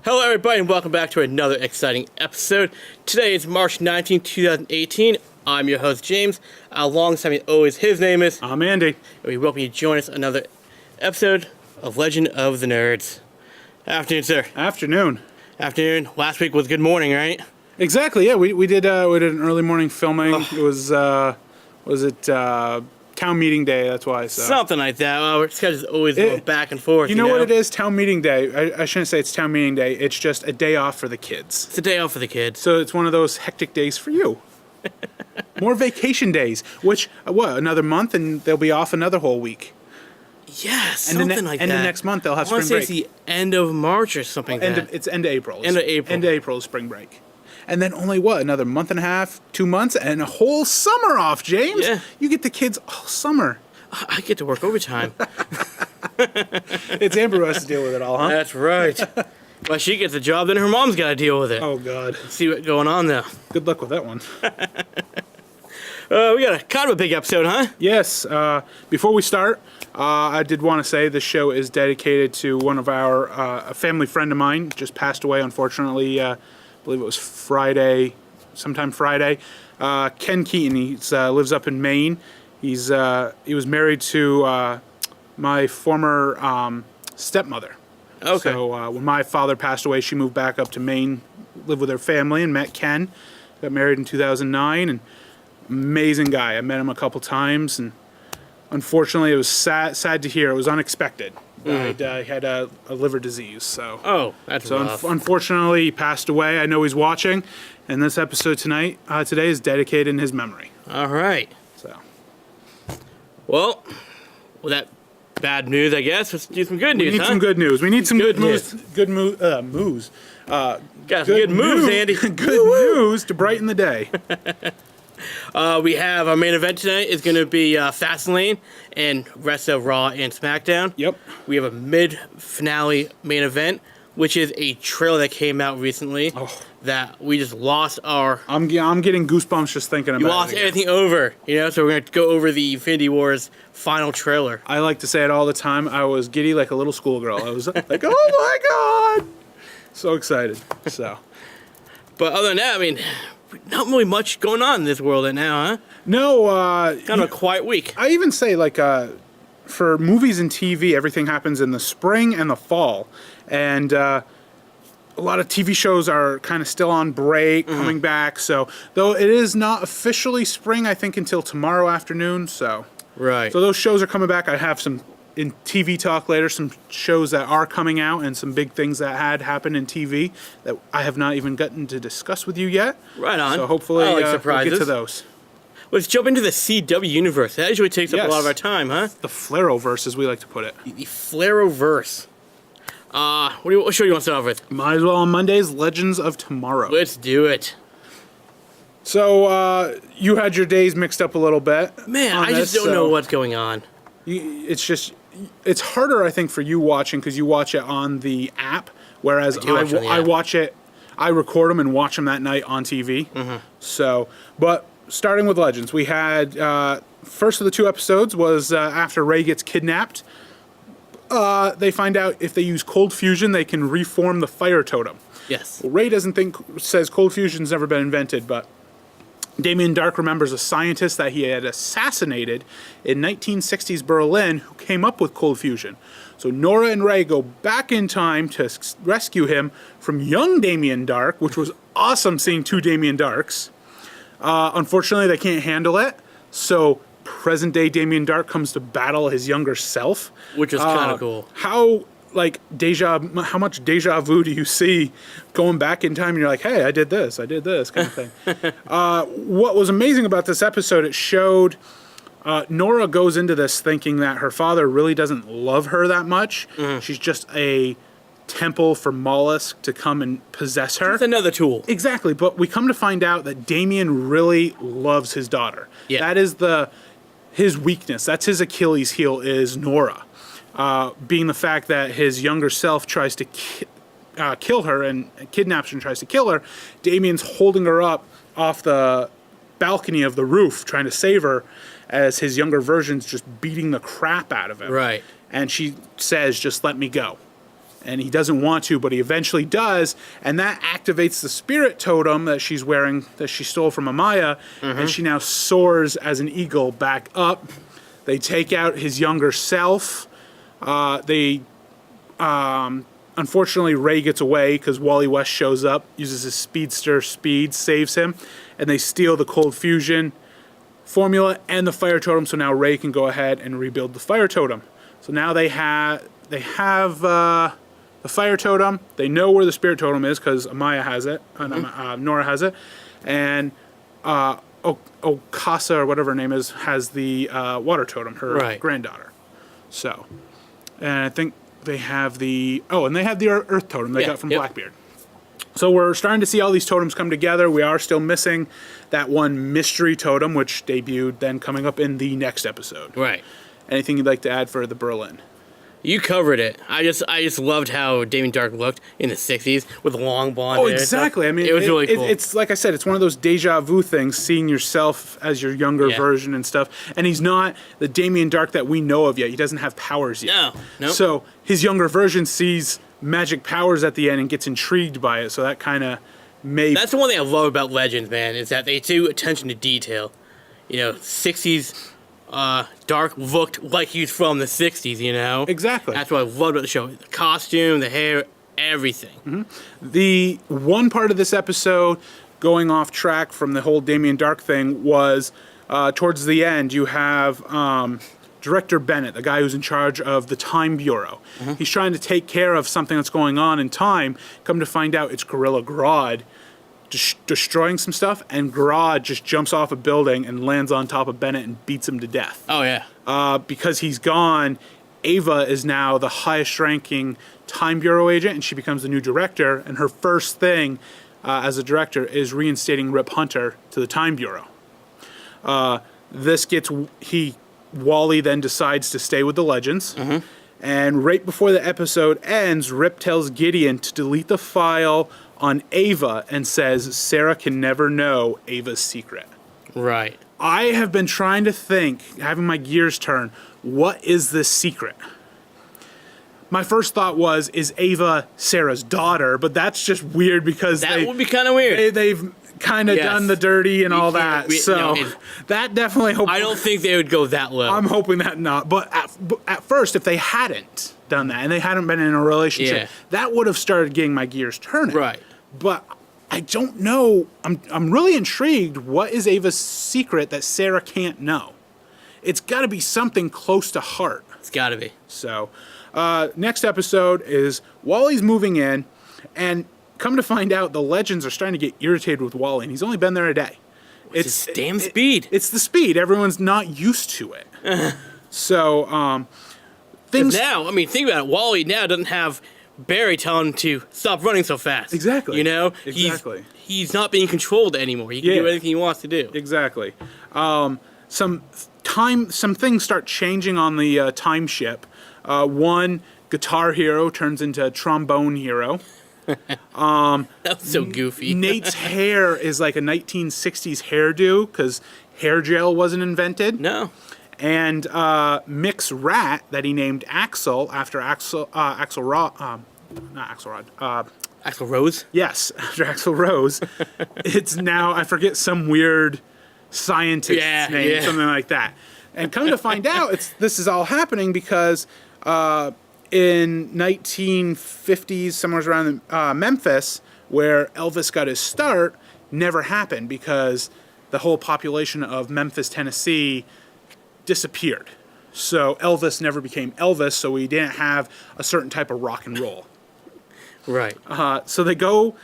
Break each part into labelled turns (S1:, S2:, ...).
S1: Hello everybody and welcome back to another exciting episode. Today is March 19, 2018. I'm your host James. Alongside me always his name is...
S2: I'm Andy.
S1: And we welcome you to join us another episode of Legend of the Nerds. Afternoon, sir.
S2: Afternoon.
S1: Afternoon. Last week was good morning, right?
S2: Exactly, yeah. We did an early morning filming. It was town meeting day, that's why. So.
S1: Something like that. Well, our schedule's always going back and forth.
S2: You know what it is? Town meeting day. I shouldn't say it's town meeting day. It's just a day off for the kids.
S1: It's a day off for the kids.
S2: So it's one of those hectic days for you. More vacation days, which, another month and they'll be off another whole week.
S1: Yeah, something like that.
S2: And the next month they'll have
S1: I
S2: spring break.
S1: It's the end of March or something like that.
S2: It's end of April.
S1: End of April.
S2: End of April is spring break. And then only another month and a half, 2 months, and a whole summer off, James.
S1: Yeah.
S2: You get the kids all summer.
S1: I get to work overtime.
S2: It's Amber who has to deal with it all, huh?
S1: That's right. Well, she gets a job, then her mom's got to deal with it.
S2: Oh, God.
S1: See what's going on there.
S2: Good luck with that one.
S1: We got kind of a big episode, huh?
S2: Yes. Before we start, I did want to say this show is dedicated to one of our, a family friend of mine, just passed away, unfortunately. I believe it was sometime Friday. Ken Keaton, he lives up in Maine. He was married to my former stepmother.
S1: Okay.
S2: So when my father passed away, she moved back up to Maine, lived with her family, and met Ken. Got married in 2009, and amazing guy. I met him a couple times, and unfortunately, it was sad to hear. It was unexpected. He had a liver disease. So
S1: that's
S2: so
S1: rough.
S2: Unfortunately, he passed away. I know he's watching, and this episode today is dedicated in his memory.
S1: All right.
S2: So.
S1: Well, with that bad news, I guess, let's do some good news,
S2: We need some good news. We need some good news. Good moves.
S1: Got some good moves, Andy.
S2: Good news to brighten the day.
S1: We have our main event tonight is going to be Fastlane and rest of Raw and SmackDown.
S2: Yep.
S1: We have a mid-finale main event, which is a trailer that came out recently that we just lost our...
S2: I'm getting goosebumps just thinking about it.
S1: You lost everything over, so we're going to go over the Infinity Wars final trailer.
S2: I like to say it all the time. I was giddy like a little schoolgirl. I was like, oh my God. So excited. So.
S1: But other than that, not really much going on in this world right now, huh?
S2: No.
S1: Kind of a quiet week.
S2: I even say, for movies and TV, everything happens in the spring and the fall. And a lot of TV shows are kind of still on break, coming back. So, though it is not officially spring, I think, until tomorrow afternoon. So,
S1: right.
S2: So those shows are coming back. I have some in TV talk later, some shows that are coming out and some big things that had happened in TV that I have not even gotten to discuss with you yet.
S1: Right on.
S2: So hopefully
S1: I like
S2: we'll
S1: surprises.
S2: get to those.
S1: Let's jump into the CW universe. That usually takes up a lot of our time, huh?
S2: The Flareoverse, as we like to put it.
S1: The Flareoverse. What show do you want to start off with?
S2: Might as well on Mondays, Legends of Tomorrow.
S1: Let's do it.
S2: So, you had your days mixed up a little bit.
S1: Man, I just don't know what's going on.
S2: It's harder, I think, for you watching because you watch it on the app, whereas I watch it, I record them and watch them that night on TV. Mm-hmm. So, but starting with Legends, we had, first of the two episodes was after Rey gets kidnapped. They find out if they use cold fusion, they can reform the fire totem.
S1: Yes.
S2: Well, Rey says cold fusion's never been invented, but Damien Dark remembers a scientist that he had assassinated in 1960s Berlin who came up with cold fusion. So Nora and Rey go back in time to rescue him from young Damien Dark, which was awesome seeing two Damien Darks. Unfortunately, they can't handle it, so present-day Damien Dark comes to battle his younger self.
S1: Which is kind of cool.
S2: How much deja vu do you see going back in time and you're like, hey, I did this kind of thing. What was amazing about this episode, it showed Nora goes into this thinking that her father really doesn't love her that much. Mm-hmm. She's just a temple for Mollusk to come and possess her.
S1: It's another tool.
S2: Exactly, but we come to find out that Damien really loves his daughter. Yeah. That is his weakness. That's his Achilles heel is Nora. Being the fact that his younger self tries to kill her and kidnaps her and tries to kill her, Damien's holding her up off the balcony of the roof trying to save her as his younger version's just beating the crap out of him.
S1: Right.
S2: And she says, just let me go. and he doesn't want to, but he eventually does, and that activates the spirit totem that she's wearing, that she stole from Amaya, and she now soars as an eagle back up. They take out his younger self. Unfortunately, Ray gets away because Wally West shows up, uses his speedster speed, saves him, and they steal the cold fusion formula and the fire totem. So now Ray can go ahead and rebuild the fire totem. So now they have the fire totem. They know where the spirit totem is because Amaya has it, Nora has it, and Okasa or whatever her name is has the water totem, her granddaughter. So, and I think they have the earth totem they got from Blackbeard. So we're starting to see all these totems come together. We are still missing that one mystery totem, which debuted then coming up in the next episode.
S1: Right.
S2: Anything you'd like to add for the Berlin?
S1: You covered it. I just loved how Damien Dark looked in the 60s with long blonde hair.
S2: Oh, exactly. I mean,
S1: it was really cool.
S2: It's like I said, it's one of those deja vu things, seeing yourself as your younger version and stuff. And he's not the Damien Dark that we know of yet. He doesn't have powers yet.
S1: No.
S2: So his younger version sees magic powers at the end and gets intrigued by it. So that kind of may...
S1: That's the one thing I love about Legends, man, is that they do attention to detail. 60s... Dark looked like he's from the 60s,
S2: Exactly.
S1: That's what I loved about the show. The costume, the hair, everything.
S2: Mm-hmm. The one part of this episode, going off track from the whole Damien Dark thing, was towards the end, you have Director Bennett, the guy who's in charge of the Time Bureau. Mm-hmm. He's trying to take care of something that's going on in time. Come to find out it's Gorilla Grodd destroying some stuff, and Grodd just jumps off a building and lands on top of Bennett and beats him to death.
S1: Oh, yeah.
S2: Because he's gone, Ava is now the highest-ranking Time Bureau agent, and she becomes the new director, and her first thing as a director is reinstating Rip Hunter to the Time Bureau. Wally then decides to stay with the Legends, and right before the episode ends, Rip tells Gideon to delete the file on Ava and says Sarah can never know Ava's secret.
S1: Right.
S2: I have been trying to think, having my gears turn, what is this secret? My first thought was, is Ava Sarah's daughter? But that's just weird because
S1: that would be kind of weird.
S2: They've kind of done the dirty and all that. That definitely
S1: I don't think they would go that low.
S2: I'm hoping that not. But at first, if they hadn't done that and they hadn't been in a relationship, that would have started getting my gears turning.
S1: Right.
S2: But I don't know. I'm really intrigued. What is Ava's secret that Sarah can't know? It's got to be something close to heart.
S1: It's got to be.
S2: So, next episode is Wally's moving in, and come to find out, the Legends are starting to get irritated with Wally, and he's only been there a day.
S1: It's damn speed.
S2: It's the speed. Everyone's not used to it. So, things...
S1: Now, think about it. Wally now doesn't have Barry telling him to stop running so fast.
S2: Exactly.
S1: Exactly. He's not being controlled anymore. He can do anything he wants to do.
S2: Exactly. Some things start changing on the time ship. One guitar hero turns into a trombone hero.
S1: That's so goofy.
S2: Nate's hair is like a 1960s hairdo because hair gel wasn't invented.
S1: No.
S2: And Mick's rat that he named Axel after Axel
S1: Rose?
S2: Yes, after Axl Rose. It's now, I forget, some weird scientist's name, something like that. And come to find out, this is all happening because in 1950s, somewhere around Memphis, where Elvis got his start, never happened because the whole population of Memphis, Tennessee disappeared. So Elvis never became Elvis, so we didn't have a certain type of rock and roll.
S1: Right.
S2: So they go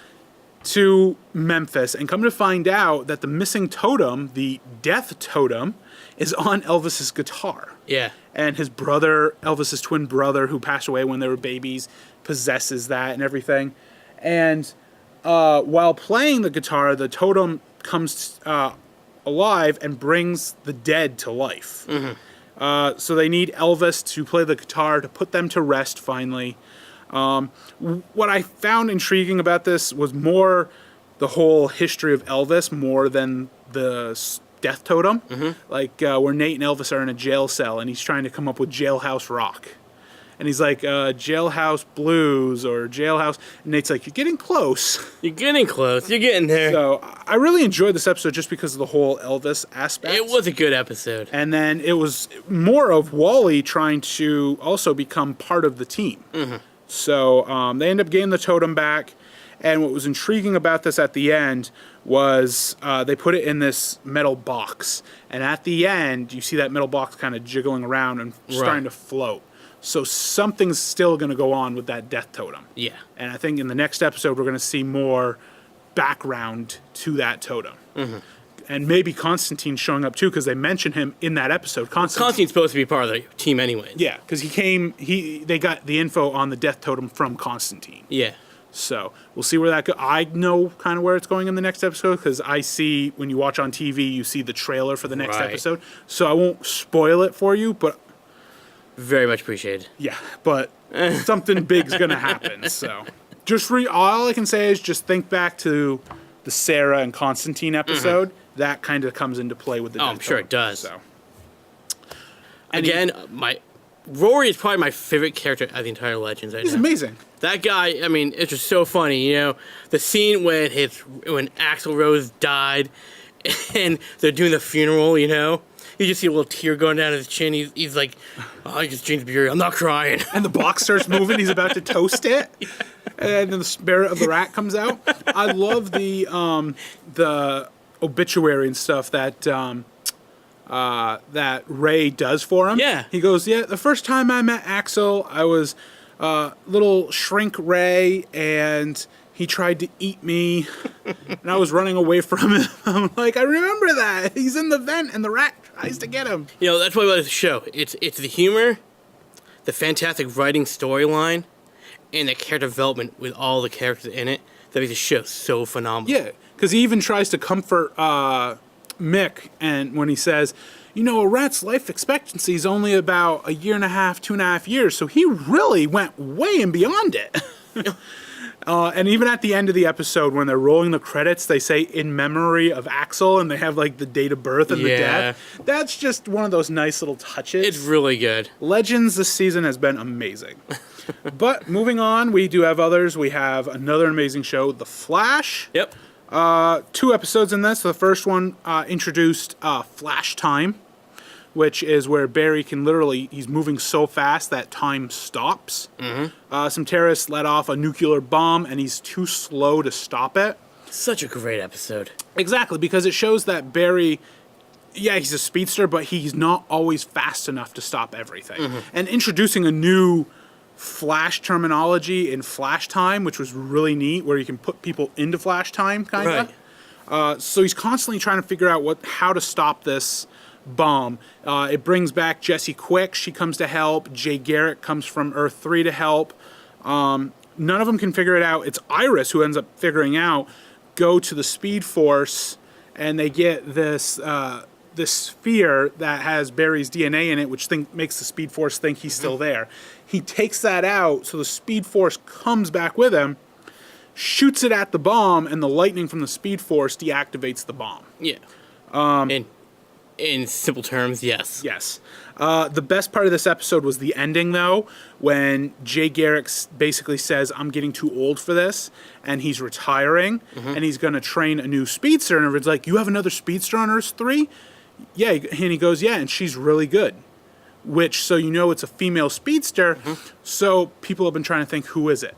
S2: to Memphis and come to find out that the missing totem, the death totem, is on Elvis's guitar.
S1: Yeah.
S2: And his brother, Elvis's twin brother, who passed away when they were babies, possesses that and everything. And while playing the guitar, the totem comes alive and brings the dead to life. So they need Elvis to play the guitar to put them to rest finally. What I found intriguing about this was more the whole history of Elvis more than the death totem. Like where Nate and Elvis are in a jail cell and he's trying to come up with Jailhouse Rock. and he's like, Jailhouse Blues or Jailhouse, and Nate's like, you're getting close.
S1: You're getting close. You're getting there.
S2: So I really enjoyed this episode just because of the whole Elvis aspect.
S1: It was a good episode.
S2: And then it was more of Wally trying to also become part of the team. So they end up getting the totem back. And what was intriguing about this at the end was they put it in this metal box. And at the end, you see that metal box kind of jiggling around and starting to float. So something's still going to go on with that death totem.
S1: Yeah.
S2: And I think in the next episode, we're going to see more background to that totem. And maybe Constantine showing up too, because they mention him in that episode.
S1: Constantine's supposed to be part of the team anyways.
S2: Yeah, because they got the info on the death totem from Constantine.
S1: Yeah.
S2: So we'll see where that goes. I know kind of where it's going in the next episode because I see, when you watch on TV, you see the trailer for the next episode. So I won't spoil it for you, but...
S1: Very much appreciated.
S2: Yeah, but something big's going to happen. So just all I can say is just think back to the Sarah and Constantine episode. That kind of comes into play with the
S1: I'm sure it does.
S2: So.
S1: Again, Rory is probably my favorite character of the entire Legends right
S2: He's
S1: now.
S2: amazing.
S1: That guy, I mean, it's just so funny, you know, the scene when Axl Rose died and they're doing the funeral, you know, you just see a little tear going down his chin. He's like, oh, I just drank beer. I'm not crying.
S2: And the box starts moving. He's about to toast it. And then the spirit of the rat comes out. I love the obituary and stuff that that Ray does for him.
S1: Yeah.
S2: He goes, the first time I met Axel, I was little shrink Ray, and he tried to eat me, and I was running away from him. I'm like, I remember that. He's in the vent, and the rat tries to get him.
S1: You know, that's what I love the show. It's the humor, the fantastic writing storyline, and the character development with all the characters in it that makes the show so phenomenal.
S2: Yeah, because he even tries to comfort Mick, and when he says, you know, a rat's life expectancy is only about 1.5 years, 2.5 years, so he really went way and beyond it. And even at the end of the episode, when they're rolling the credits, they say, in memory of Axel, and they have, like, the date of birth and the death. That's just one of those nice little touches.
S1: It's really good.
S2: Legends this season has been amazing. But moving on, we do have others. We have another amazing show, The Flash.
S1: Yep.
S2: 2 episodes in this. The first one introduced Flash Time, which is where Barry can he's moving so fast that time stops. Some terrorists let off a nuclear bomb, and he's too slow to stop it.
S1: Such a great episode.
S2: Exactly, because it shows that Barry, he's a speedster, but he's not always fast enough to stop everything. And introducing a new Flash terminology in Flash Time, which was really neat, where you can put people into Flash Time, kind of.
S1: Right.
S2: So he's constantly trying to figure out how to stop this bomb. It brings back Jesse Quick. She comes to help. Jay Garrick comes from Earth 3 to help. None of them can figure it out. It's Iris who ends up figuring out. Go to the Speed Force, and they get this sphere that has Barry's DNA in it, which makes the Speed Force think he's still there. He takes that out, so the Speed Force comes back with him, shoots it at the bomb, and the lightning from the Speed Force deactivates the bomb.
S1: Yeah. In simple terms, yes.
S2: Yes. The best part of this episode was the ending, though, when Jay Garrick basically says, I'm getting too old for this, and he's retiring, and he's going to train a new speedster, and everyone's like, you have another speedster on Earth 3? Yeah, and he goes, yeah, and she's really good. Which, so you know it's a female speedster, so people have been trying to think, who is it?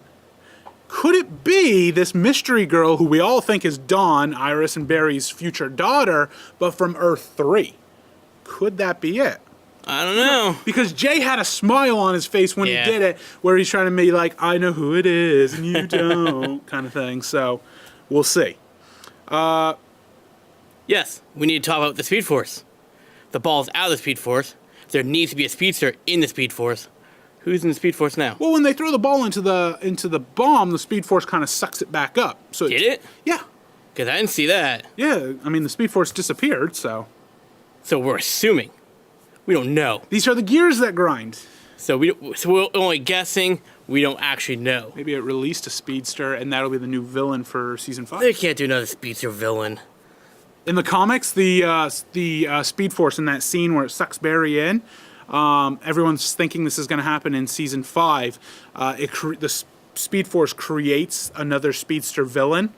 S2: Could it be this mystery girl who we all think is Dawn, Iris and Barry's future daughter, but from Earth 3? Could that be it?
S1: I don't know.
S2: Because Jay had a smile on his face when he did it, where he's trying to be like, I know who it is, and you don't, kind of thing. So, we'll see.
S1: Yes, we need to talk about the Speed Force. The ball's out of the Speed Force. There needs to be a speedster in the Speed Force. Who's in the Speed Force now?
S2: Well, when they throw the ball into the bomb, the Speed Force kind of sucks it back up. So
S1: Did it?
S2: Yeah.
S1: Because I didn't see that.
S2: Yeah, I mean, the Speed Force disappeared, so...
S1: So we're assuming. We don't know.
S2: These are the gears that grind.
S1: So we're only guessing. We don't actually know.
S2: Maybe it released a speedster, and that'll be the new villain for Season 5.
S1: They can't do another speedster villain.
S2: In the comics, the Speed Force in that scene where it sucks Barry in, Everyone's thinking this is going to happen in season 5. The Speed Force creates another speedster villain.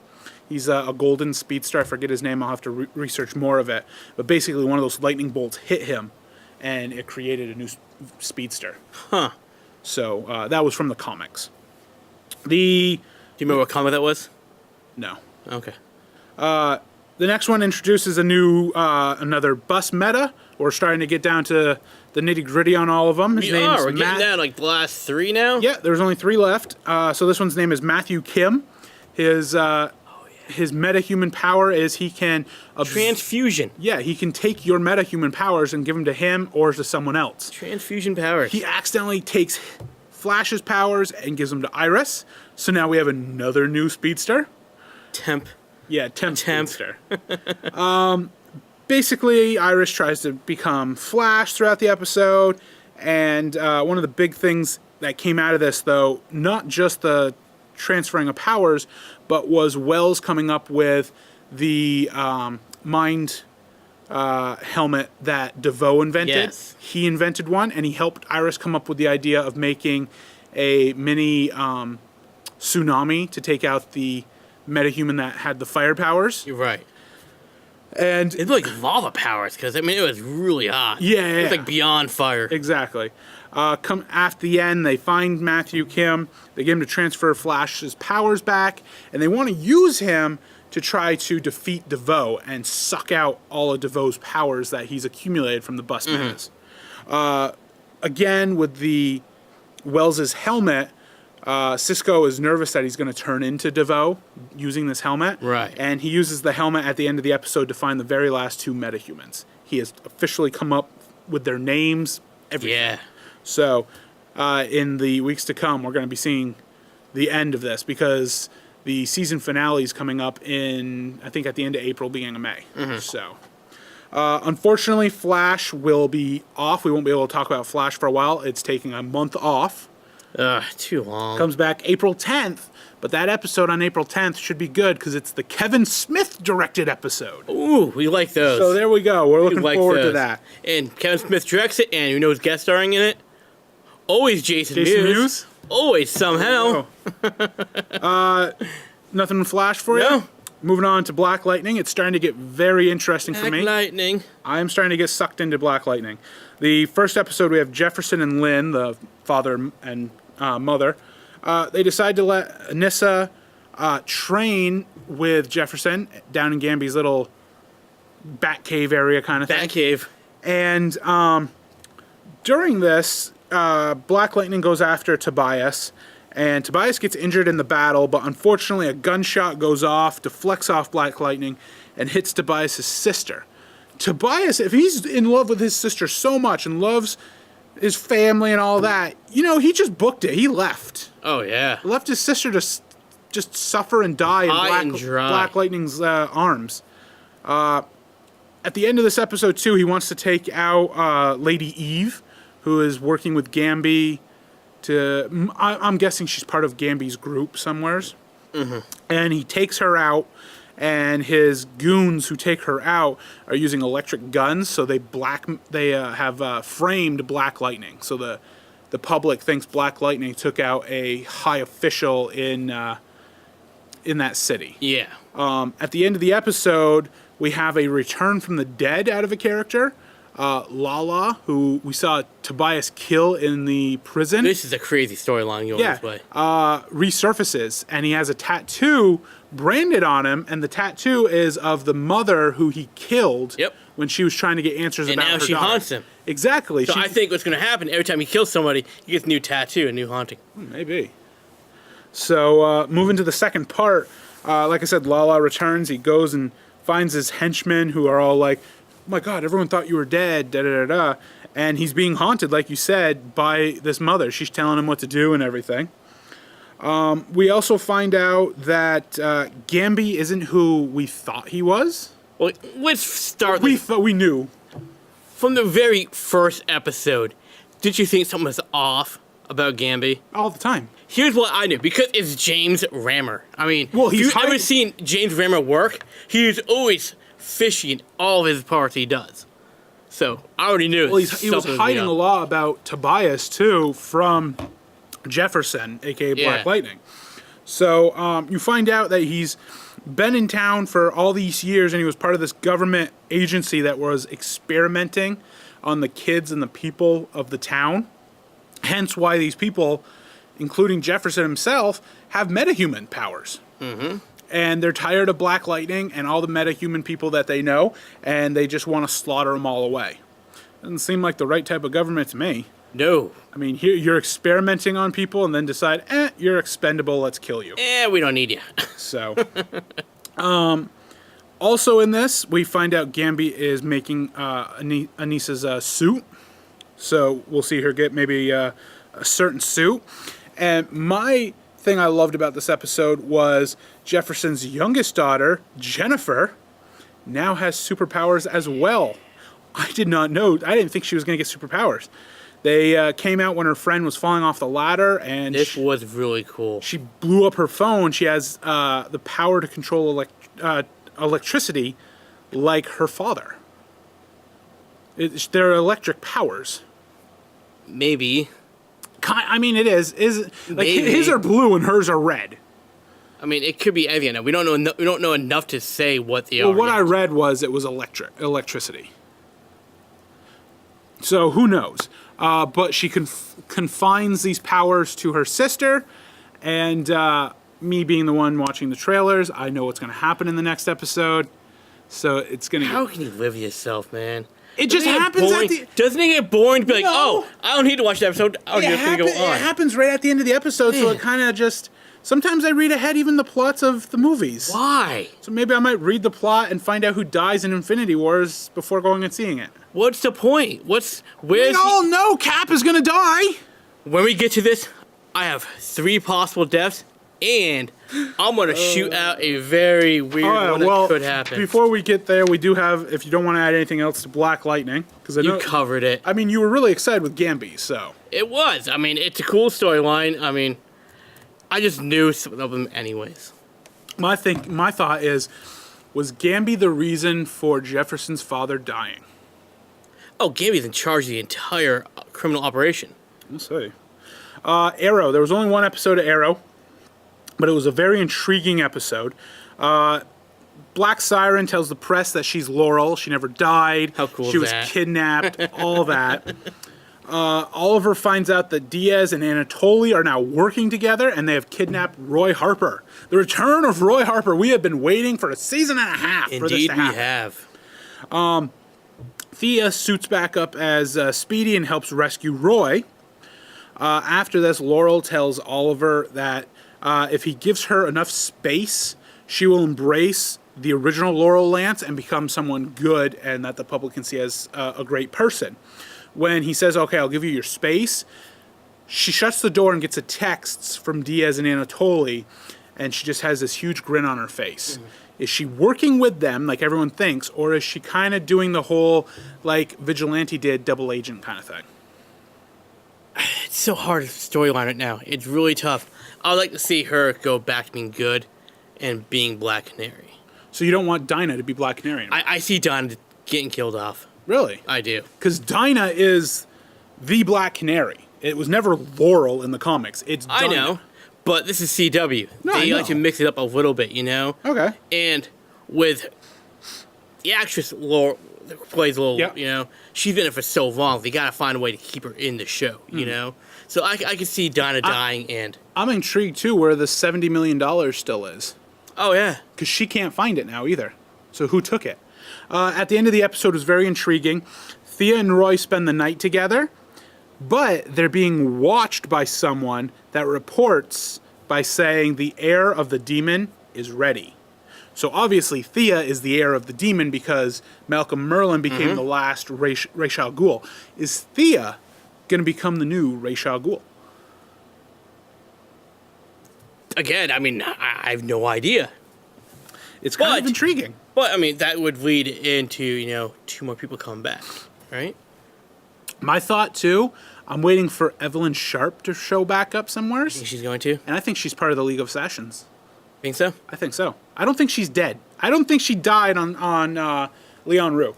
S2: He's a golden speedster. I forget his name. I'll have to research more of it. But basically, one of those lightning bolts hit him, and it created a new speedster.
S1: Huh.
S2: So that was from the comics.
S1: Do you remember what comic that was?
S2: No.
S1: Okay.
S2: The next one introduces another bus meta. We're starting to get down to the nitty gritty on all of them.
S1: We're getting down like the last 3 now?
S2: Yeah, there's only 3 left. So this one's name is Matthew Kim. His metahuman power is he can...
S1: Transfusion.
S2: Yeah, he can take your metahuman powers and give them to him or to someone else.
S1: Transfusion powers.
S2: He accidentally takes Flash's powers and gives them to Iris. So now we have another new speedster.
S1: Temp.
S2: Yeah, Temp. Speedster. Basically, Iris tries to become Flash throughout the episode. And one of the big things that came out of this, though, not just the transferring of powers, but was Wells coming up with the mind helmet that DeVoe invented.
S1: Yes.
S2: He invented one, and he helped Iris come up with the idea of making a mini tsunami to take out the metahuman that had the fire powers.
S1: You're right.
S2: And
S1: It's like lava powers, because, I mean, it was really hot.
S2: Yeah.
S1: It was like beyond fire.
S2: exactly. Come after the end, they find Matthew Kim. They get him to transfer Flash's powers back, and they want to use him to try to defeat DeVoe and suck out all of DeVoe's powers that he's accumulated from the bus menace. Again, with the Wells's helmet, Cisco is nervous that he's going to turn into DeVoe using this helmet.
S1: Right.
S2: And he uses the helmet at the end of the episode to find the very last 2 metahumans. He has officially come up with their names, everything.
S1: Yeah.
S2: So, in the weeks to come, we're going to be seeing the end of this because the season finale is coming up in, I think, at the end of April, beginning of May. So, unfortunately, Flash will be off. We won't be able to talk about Flash for a while. It's taking a month off.
S1: Too long.
S2: Comes back April 10th, but that episode on April 10th should be good because it's the Kevin Smith directed episode.
S1: Ooh, we like those.
S2: So there we go. We're looking
S1: like
S2: forward to
S1: those.
S2: that.
S1: And Kevin Smith directs it, and you know who's guest starring in it? Always Jason Mewes. Always somehow.
S2: Nothing in Flash for you?
S1: No.
S2: Moving on to Black Lightning. It's starting to get very interesting for me.
S1: Lightning.
S2: I'm starting to get sucked into Black Lightning. The first episode, we have Jefferson and Lynn, the father and mother. They decide to let Anissa train with Jefferson down in Gamby's little Batcave area kind of thing.
S1: Batcave.
S2: And during this, Black Lightning goes after Tobias, and Tobias gets injured in the battle, but unfortunately a gunshot goes off, deflects off Black Lightning, and hits Tobias' sister. Tobias, if he's in love with his sister so much and loves his family and all that, you know, he just booked it. He left.
S1: Oh, yeah.
S2: Left his sister to just suffer and die
S1: High
S2: in
S1: and dry.
S2: Black Lightning's arms. At the end of this episode, too, he wants to take out Lady Eve, who is working with Gamby to... I'm guessing she's part of Gamby's group somewheres. And he takes her out, and his goons who take her out are using electric guns, so they have framed Black Lightning. So the public thinks Black Lightning took out a high official in that city.
S1: Yeah.
S2: At the end of the episode, we have a return from the dead out of a character, Lala, who we saw Tobias kill in the prison.
S1: This is a crazy storyline going this way.
S2: Resurfaces, and he has a tattoo branded on him, and the tattoo is of the mother who he killed when she was trying to get answers
S1: And
S2: about
S1: now
S2: her
S1: she
S2: daughter.
S1: haunts him.
S2: Exactly.
S1: So I think what's going to happen, every time he kills somebody, he gets a new tattoo, a new haunting.
S2: Maybe. So, moving to the second part, like I said, Lala returns. He goes and finds his henchmen who are all like, oh my god, everyone thought you were dead, da-da-da-da. And he's being haunted, like you said, by this mother. She's telling him what to do and everything. We also find out that Gamby isn't who we thought he was.
S1: Well, let's start
S2: We knew.
S1: from the very first episode. Did you think something was off about Gamby?
S2: All the time.
S1: Here's what I knew, because it's James Rammer. I mean,
S2: Well,
S1: if
S2: he's
S1: you've ever
S2: hiding-
S1: seen James Rammer work, he's always fishy in all of his parts he does. So I already knew.
S2: Well, he was hiding a lot about Tobias too from Jefferson, aka Black
S1: Yeah.
S2: Lightning. So you find out that he's been in town for all these years, and he was part of this government agency that was experimenting on the kids and the people of the town. Hence why these people, including Jefferson himself, have metahuman powers. Mm-hmm. And they're tired of Black Lightning and all the metahuman people that they know, and they just want to slaughter them all away. Doesn't seem like the right type of government to me.
S1: No.
S2: I mean, here you're experimenting on people and then decide, you're expendable, let's kill you.
S1: We don't need you.
S2: So, also in this, we find out Gambi is making Anissa's suit. So we'll see her get maybe a certain suit. And my thing I loved about this episode was Jefferson's youngest daughter, Jennifer, now has superpowers as well. I did not know. I didn't think she was going to get superpowers. They came out when her friend was falling off the ladder, and
S1: This was really cool.
S2: she blew up her phone. She has the power to control electricity like her father. They're electric powers.
S1: Maybe.
S2: I mean, it is. Like
S1: Maybe.
S2: his are blue and hers are red.
S1: I mean, it could be anything. We don't know. We don't know enough to say what they are.
S2: Well, what
S1: yet.
S2: I read was it was electricity. So who knows? But she confines these powers to her sister, and me being the one watching the trailers, I know what's going to happen in the next episode. So it's going to.
S1: How can you live with yourself, man?
S2: It just
S1: Doesn't it get
S2: happens at
S1: boring?
S2: the.
S1: Doesn't it get boring to be like,
S2: No.
S1: oh, I don't need to watch the episode. I'm just gonna go on.
S2: It happens right at the end of the episode, so
S1: Man.
S2: it kind of just. Sometimes I read ahead even the plots of the movies.
S1: Why?
S2: So maybe I might read the plot and find out who dies in Infinity Wars before going and seeing it.
S1: What's the point? Where's
S2: We all know Cap is gonna die.
S1: when we get to this? I have 3 possible deaths, and I'm gonna shoot out a very weird one that could happen.
S2: Before we get there, we do have, if you don't want to add anything else to Black Lightning, because I know,
S1: you covered it.
S2: I mean, you were really excited with Gambi, so.
S1: It was. I mean, it's a cool storyline. I mean, I just knew some of them anyways.
S2: My thought is, was Gambi the reason for Jefferson's father dying?
S1: Oh, Gambi's in charge of the entire criminal operation.
S2: We'll see. Arrow. There was only one episode of Arrow, but it was a very intriguing episode. Black Siren tells the press that she's Laurel. She never died.
S1: How cool
S2: She
S1: is
S2: was
S1: that?
S2: kidnapped. All that. Oliver finds out that Diaz and Anatoly are now working together, and they have kidnapped Roy Harper. The return of Roy Harper. We have been waiting for a season and a half for this
S1: Indeed,
S2: to
S1: we
S2: happen.
S1: have.
S2: Thea suits back up as Speedy and helps rescue Roy. After this, Laurel tells Oliver that if he gives her enough space, she will embrace the original Laurel Lance and become someone good and that the public can see as a great person. When he says, okay, I'll give you your space, she shuts the door and gets a text from Diaz and Anatoly, and she just has this huge grin on her face. Mm-hmm. Is she working with them like everyone thinks, or is she kind of doing the whole, like Vigilante did, double agent kind of thing?
S1: It's so hard storyline right now. It's really tough. I'd like to see her go back to being good and being Black Canary.
S2: So you don't want Dinah to be Black Canary anymore?
S1: I see Don getting killed off.
S2: Really?
S1: I do.
S2: Because Dinah is the Black Canary. It was never Laurel in the comics. It's Dinah.
S1: I know, but this is CW.
S2: No, I
S1: They
S2: know.
S1: like to mix it up a little bit, you know?
S2: Okay.
S1: And with the actress Laura who plays a little,
S2: Yep.
S1: you know, she's been in it for so long. They gotta find a way to keep her in the show, you know. So I can see Dinah dying, and
S2: I'm intrigued, too, where the $70 million still is.
S1: oh yeah,
S2: Because she can't find it now either. So who took it? At the end of the episode, it was very intriguing. Thea and Roy spend the night together, but they're being watched by someone that reports by saying the heir of the demon is ready. So obviously Thea is the heir of the demon because Malcolm Merlin became the last Ra's al Ghul. Is Thea going to become the new Ra's al Ghul?
S1: again, I mean, I have no idea.
S2: It's kind of
S1: But-
S2: intriguing.
S1: But I mean, that would lead into, you know, 2 more people coming back, right?
S2: My thought, too, I'm waiting for Evelyn Sharp to show back up somewhere.
S1: Think she's going to?
S2: And I think she's part of the League of Assassins.
S1: Think so?
S2: I think so. I don't think she's dead. I don't think she died on Leon Rue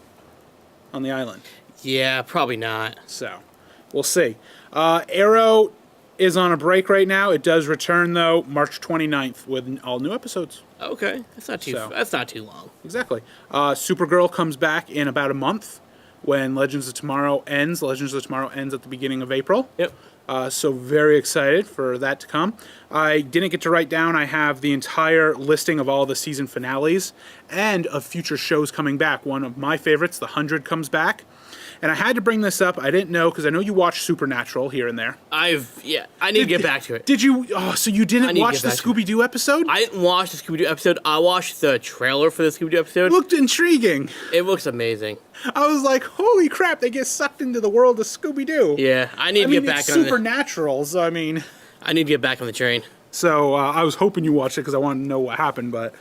S2: on the island.
S1: Yeah, probably not.
S2: So, we'll see. Arrow is on a break right now. It does return, though, March 29th with all new episodes.
S1: Okay, that's not too long.
S2: Exactly. Supergirl comes back in about a month when Legends of Tomorrow ends. Legends of Tomorrow ends at the beginning of April.
S1: Yep.
S2: So very excited for that to come. I didn't get to write down. I have the entire listing of all the season finales and of future shows coming back. One of my favorites, The 100, comes back. And I had to bring this up. I didn't know because I know you watch Supernatural here and there.
S1: I need to get back to it.
S2: Did you? Oh, so you didn't
S1: to
S2: watch
S1: get
S2: the
S1: back to it.
S2: Scooby-Doo episode?
S1: I didn't watch the Scooby-Doo episode. I watched the trailer for the Scooby-Doo episode.
S2: Looked intriguing.
S1: It looks amazing.
S2: I was like, holy crap, they get sucked into the world of Scooby-Doo.
S1: Yeah, I need to get back
S2: it's
S1: on
S2: Supernatural, so I mean...
S1: I need to get back on the train.
S2: So I was hoping you watched it because I wanted to know what happened, but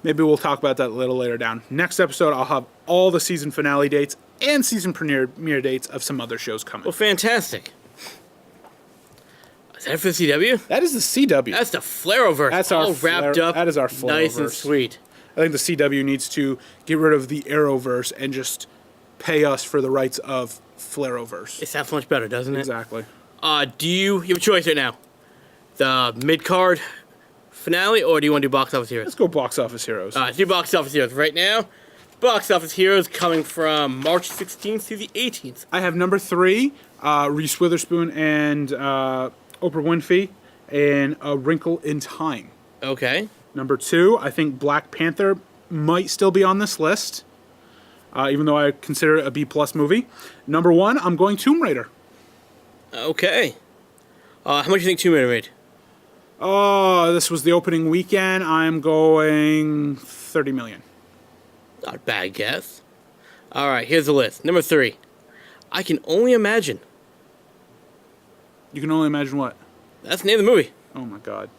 S2: maybe we'll talk about that a little later down. Next episode, I'll have all the season finale dates and season premiere dates of some other shows coming.
S1: Well, fantastic. Is that for the CW?
S2: That is the CW.
S1: That's the Flareoverse.
S2: That's our
S1: all wrapped up.
S2: That is our
S1: nice and
S2: Flareoverse.
S1: sweet.
S2: I think the CW needs to get rid of the Arrowverse and just pay us for the rights of Flareoverse.
S1: It sounds much better, doesn't it?
S2: Exactly.
S1: You have a choice right now? The mid-card finale, or do you want to do box office heroes?
S2: Let's go box office heroes.
S1: Let's do box office heroes right now. Box office heroes coming from March 16th through the 18th.
S2: I have number 3, Reese Witherspoon and Oprah Winfrey in A Wrinkle in Time.
S1: Okay.
S2: Number 2, I think Black Panther might still be on this list, even though I consider it a B+ movie. Number 1, I'm going Tomb Raider.
S1: Okay. How much do you think Tomb Raider made?
S2: Oh, this was the opening weekend. I'm going 30 million.
S1: Not a bad guess. All right, here's the list. Number 3. I Can Only Imagine.
S2: You can only imagine what?
S1: That's the name of the movie.
S2: Oh my god.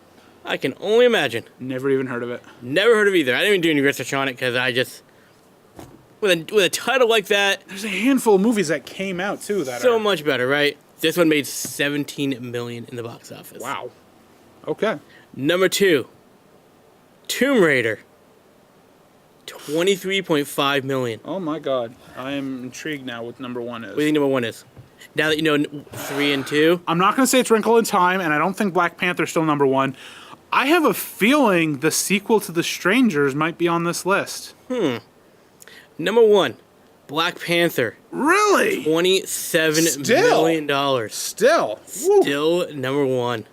S1: I Can Only Imagine.
S2: Never even heard of it.
S1: Never heard of either. I didn't even do any research on it because I just... With a title like that,
S2: There's a handful of movies that came out too that
S1: so
S2: are...
S1: much better, right? This one made 17 million in the box office.
S2: Wow. Okay.
S1: Number 2. Tomb Raider. 23.5 million.
S2: Oh my god. I am intrigued now what number 1 is.
S1: What do you think number 1 is? Now that you know 3 and 2?
S2: I'm not going to say it's Wrinkle in Time, and I don't think Black Panther's still number 1. I have a feeling the sequel to The Strangers might be on this list.
S1: Number 1. Black Panther.
S2: Really?
S1: $27
S2: Still?
S1: million dollars.
S2: Still. Woo.
S1: Still number 1.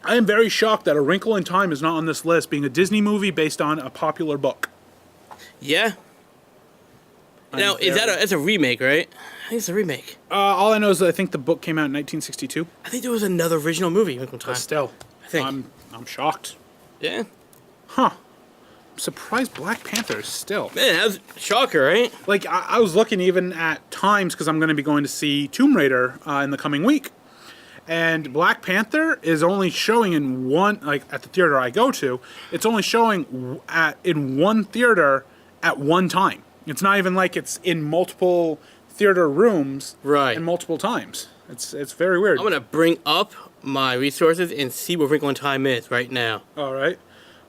S2: I am very shocked that A Wrinkle in Time is not on this list, being a Disney movie based on a popular book.
S1: Yeah. Now, it's a remake, right? I think it's a remake.
S2: All I know is that I think the book came out in 1962.
S1: I think there was another original movie. Wrinkle in Time.
S2: But still,
S1: I think.
S2: I'm shocked.
S1: Yeah.
S2: Huh. I'm surprised Black Panther is still.
S1: Man, that was a shocker, right?
S2: Like, I was looking even at times because I'm going to be going to see Tomb Raider in the coming week. And Black Panther is only showing in one, like at the theater I go to, it's only showing in one theater at one time. It's not even like it's in multiple theater rooms
S1: Right.
S2: and multiple times. It's very weird.
S1: I'm going to bring up my resources and see what Wrinkle in Time is right now.
S2: All right.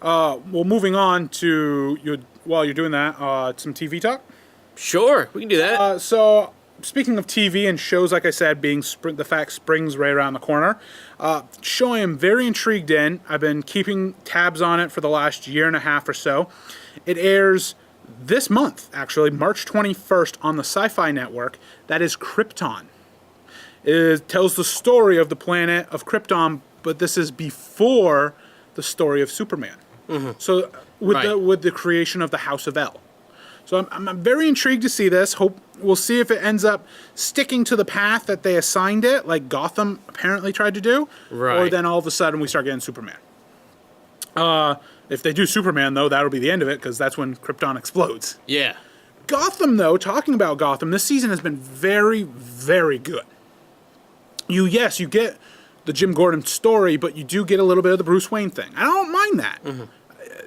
S2: Well, moving on to while you're doing that, some TV talk.
S1: Sure, we can do that.
S2: So, speaking of TV and shows, like I said, being the fact spring's right around the corner, show I am very intrigued in. I've been keeping tabs on it for the last year and a half or so. It airs this month, actually, March 21st on the Sci-Fi Network. That is Krypton. It tells the story of the planet of Krypton, but this is before the story of Superman. So with the creation of the House of El. So I'm very intrigued to see this. Hope we'll see if it ends up sticking to the path that they assigned it, like Gotham apparently tried to do.
S1: Right.
S2: Or then all of a sudden we start getting Superman. If they do Superman, though, that'll be the end of it, because that's when Krypton explodes.
S1: Yeah.
S2: Gotham, though, talking about Gotham, this season has been very, very good. You get the Jim Gordon story, but you do get a little bit of the Bruce Wayne thing. I don't mind that.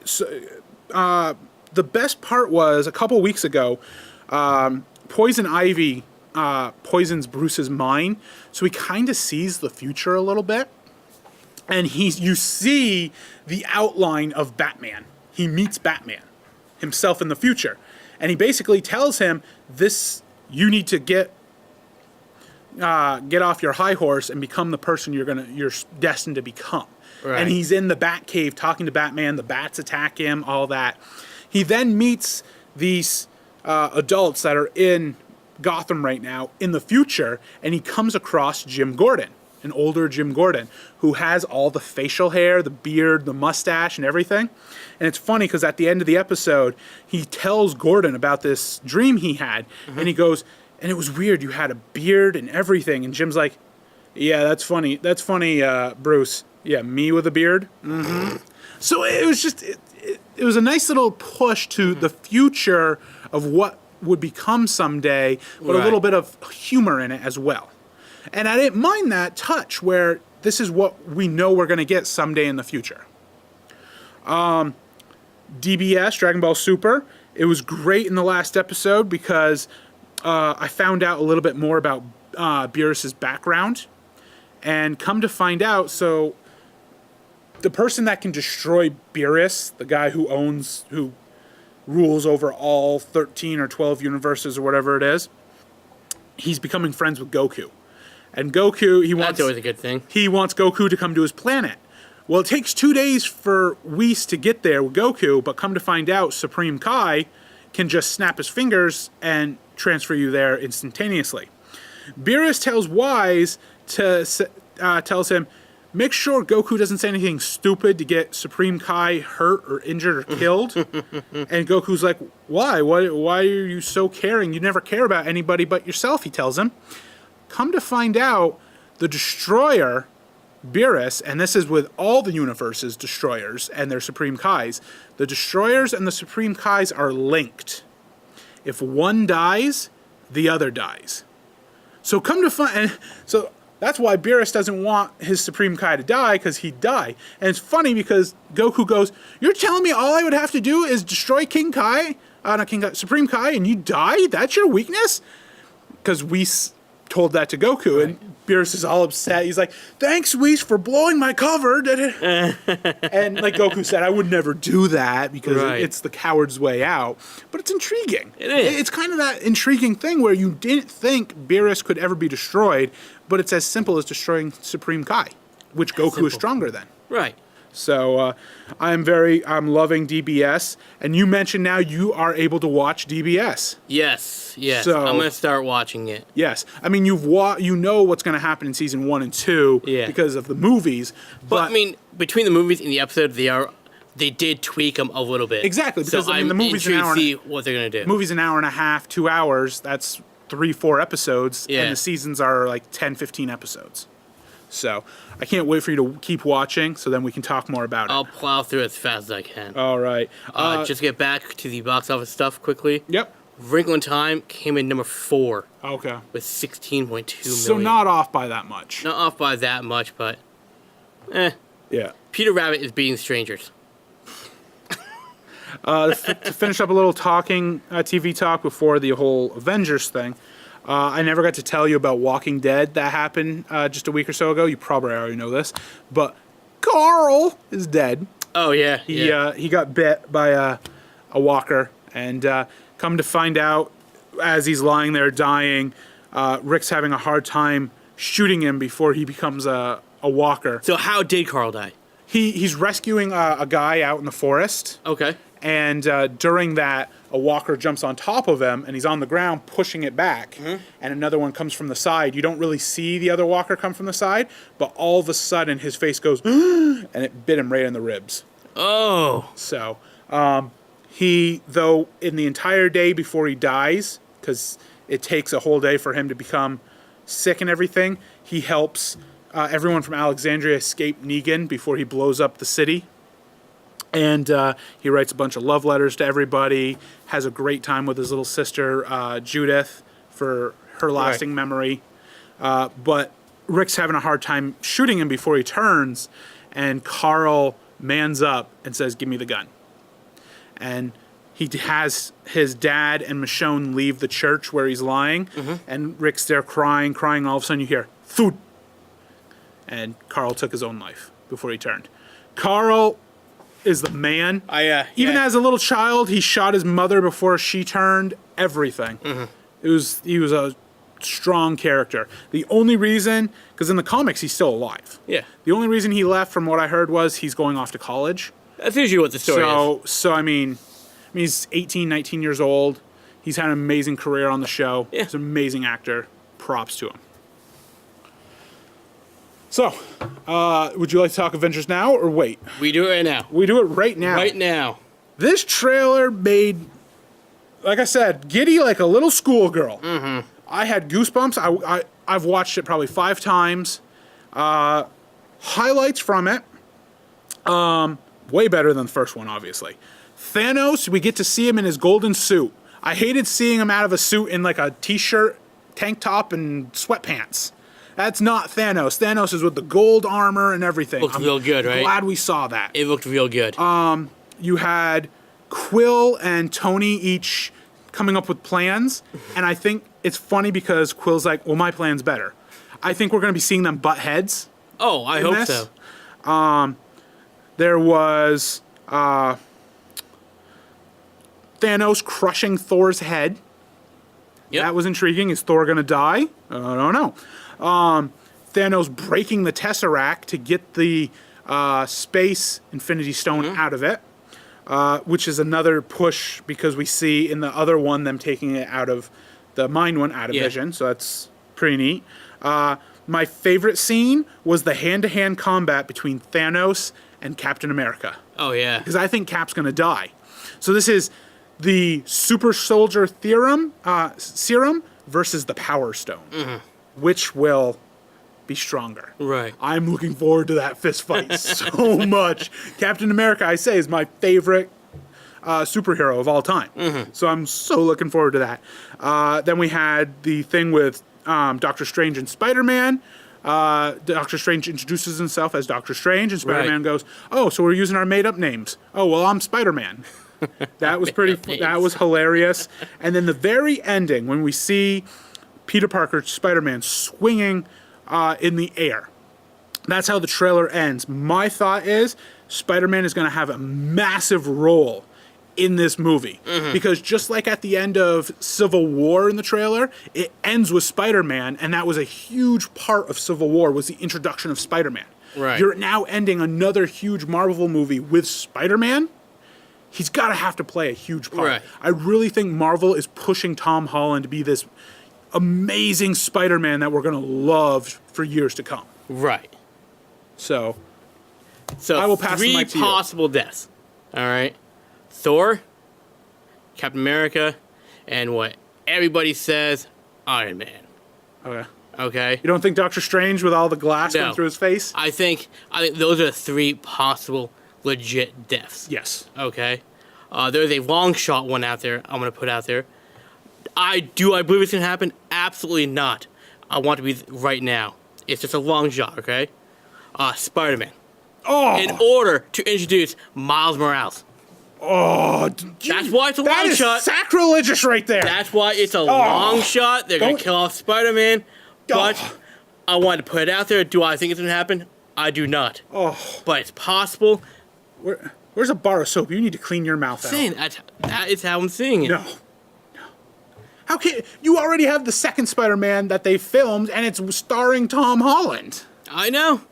S2: So, the best part was a couple weeks ago, Poison Ivy poisons Bruce's mind, so he kind of sees the future a little bit. And you see the outline of Batman. He meets Batman himself in the future. And he basically tells him, this you need to get off your high horse and become the person you're destined to become.
S1: Right.
S2: And he's in the Batcave talking to Batman. The bats attack him, all that. He then meets these adults that are in Gotham right now in the future, and he comes across Jim Gordon, an older Jim Gordon, who has all the facial hair, the beard, the mustache, and everything. And it's funny because at the end of the episode, he tells Gordon about this dream he had, and he goes, and it was weird, you had a beard and everything. And Jim's like, yeah, that's funny. That's funny, Bruce. Yeah, me with a beard. Mm-hmm. So it was just, it was a nice little push to the future of what would become someday, but a little bit of humor in it as well. And I didn't mind that touch where this is what we know we're going to get someday in the future. DBS, Dragon Ball Super, it was great in the last episode because I found out a little bit more about Beerus's background. And come to find out, so the person that can destroy Beerus, the guy who rules over all 13 or 12 universes or whatever it is, he's becoming friends with Goku. And Goku,
S1: That's always a good thing.
S2: He wants Goku to come to his planet. Well, it takes 2 days for Whis to get there with Goku, but come to find out, Supreme Kai can just snap his fingers and transfer you there instantaneously. Beerus tells Whis tells him, make sure Goku doesn't say anything stupid to get Supreme Kai hurt or injured or killed. And Goku's like, why? Why are you so caring? You never care about anybody but yourself, he tells him. Come to find out, the Destroyer, Beerus, and this is with all the universe's Destroyers and their Supreme Kais, the Destroyers and the Supreme Kais are linked. If one dies, the other dies. So come to find... So that's why Beerus doesn't want his Supreme Kai to die, because he'd die. And it's funny because Goku goes, you're telling me all I would have to do is destroy Supreme Kai, and you die? That's your weakness? Because Whis told that to Goku, and Beerus is all upset. He's like, thanks, Whis, for blowing my cover. And like Goku said, I would never do that because it's the coward's way out. But it's intriguing.
S1: It is.
S2: It's kind of that intriguing thing where you didn't think Beerus could ever be destroyed, but it's as simple as destroying Supreme Kai, which Goku is stronger than.
S1: Right.
S2: So I'm loving DBS. And you mentioned now you are able to watch DBS.
S1: Yes.
S2: So,
S1: I'm going to start watching it.
S2: Yes. I mean, you know what's going to happen in season 1 and 2 because of the movies.
S1: But I mean, between the movies and the episode, they did tweak them a little bit.
S2: Exactly. Because
S1: so
S2: I mean, the movie's an hour.
S1: To see what they're going to do.
S2: Movie's an hour and a half, 2 hours. That's 3-4 episodes.
S1: Yeah.
S2: And the seasons are like 10-15 episodes. So I can't wait for you to keep watching so then we can talk more about it.
S1: I'll plow through as fast as I can.
S2: All right.
S1: Just get back to the box office stuff quickly.
S2: Yep.
S1: Wrinkle in Time came in number 4
S2: Okay.
S1: with 16.2 million.
S2: So not off by that much.
S1: Not off by that much, but
S2: Yeah.
S1: Peter Rabbit is beating strangers.
S2: To finish up a little TV talk before the whole Avengers thing, I never got to tell you about Walking Dead that happened just a week or so ago. You probably already know this, but Carl is dead.
S1: Oh, yeah.
S2: He got bit by a walker, and come to find out, as he's lying there dying, Rick's having a hard time shooting him before he becomes a walker.
S1: So how did Carl die?
S2: He's rescuing a guy out in the forest.
S1: Okay.
S2: And during that, a walker jumps on top of him, and he's on the ground pushing it back. Mm-hmm. And another one comes from the side. You don't really see the other walker come from the side, but all of a sudden his face goes, and it bit him right in the ribs.
S1: Oh.
S2: So though in the entire day before he dies, because it takes a whole day for him to become sick and everything, he helps everyone from Alexandria escape Negan before he blows up the city. And he writes a bunch of love letters to everybody, has a great time with his little sister, Judith, for her lasting memory. But Rick's having a hard time shooting him before he turns, and Carl mans up and says, give me the gun. And he has his dad and Michonne leave the church where he's lying, and Rick's there crying, all of a sudden you hear, food! And Carl took his own life before he turned. Carl is the man. Even as a little child, he shot his mother before she turned. Everything. He was a strong character. The only reason, because in the comics he's still alive.
S1: Yeah.
S2: The only reason he left, from what I heard, was he's going off to college.
S1: That's usually what the story is.
S2: So I mean, he's 18, 19 years old. He's had an amazing career on the show.
S1: Yeah.
S2: He's an amazing actor. Props to him. So, would you like to talk Avengers now or wait?
S1: We do it right now.
S2: We do it right now.
S1: Right now.
S2: This trailer made, like I said, giddy like a little schoolgirl. Mm-hmm. I had goosebumps. I've watched it probably 5 times. Highlights from it. Way better than the first one, obviously. Thanos, we get to see him in his golden suit. I hated seeing him out of a suit in like a t-shirt, tank top, and sweatpants. That's not Thanos. Thanos is with the gold armor and everything.
S1: Looked real good, right?
S2: Glad we saw that.
S1: It looked real good.
S2: You had Quill and Tony each coming up with plans, and I think it's funny because Quill's like, well, my plan's better. I think we're going to be seeing them butt heads.
S1: Oh, I hope
S2: this.
S1: so.
S2: There was Thanos crushing Thor's head.
S1: Yep.
S2: That was intriguing. Is Thor going to die? I don't know. Thanos breaking the Tesseract to get the space Infinity Stone out of it, which is another push because we see in the other one them taking it out of the Mind One out of Vision, so that's pretty neat. My favorite scene was the hand-to-hand combat between Thanos and Captain America.
S1: Oh, yeah.
S2: Because I think Cap's going to die. So this is the Super Soldier Serum versus the Power Stone. Mm-hmm. Which will be stronger.
S1: Right.
S2: I'm looking forward to that fist fight so much. Captain America, I say, is my favorite superhero of all time. Mm-hmm. So I'm so looking forward to that. Then we had the thing with Doctor Strange and Spider-Man. Doctor Strange introduces himself as Doctor Strange, and Spider-Man goes, "Oh, so we're using our made-up names. Oh, well, I'm Spider-Man." That was that was hilarious. And then the very ending, when we see Peter Parker, Spider-Man, swinging in the air. That's how the trailer ends. My thought is Spider-Man is going to have a massive role in this movie. Mm-hmm. Because just like at the end of Civil War in the trailer, it ends with Spider-Man, and that was a huge part of Civil War, was the introduction of Spider-Man.
S1: Right.
S2: You're now ending another huge Marvel movie with Spider-Man. He's got to have to play a huge part.
S1: Right.
S2: I really think Marvel is pushing Tom Holland to be this amazing Spider-Man that we're going to love for years to come.
S1: Right.
S2: So
S1: I
S2: will pass the mic to you.
S1: 3 possible deaths. All right. Thor, Captain America, and what everybody says, Iron Man.
S2: Okay.
S1: Okay?
S2: You don't think Doctor Strange with all the glass going through his face?
S1: I think those are the 3 possible legit deaths.
S2: Yes.
S1: Okay? There's a long shot one out there I'm going to put out there. I believe it's going to happen? Absolutely not. I want it to be right now. It's just a long shot, okay? Spider-Man.
S2: Oh!
S1: In order to introduce Miles Morales.
S2: Oh!
S1: That's why it's a long shot.
S2: That is sacrilegious right there.
S1: That's why it's a long shot. They're going to kill off Spider-Man. But I wanted to put it out there. Do I think it's going to happen? I do not.
S2: Oh.
S1: But it's possible.
S2: Where's a bar of soap? You need to clean your mouth out.
S1: That is how I'm seeing it.
S2: No. How can you already have the second Spider-Man that they filmed, and it's starring Tom Holland?
S1: I know.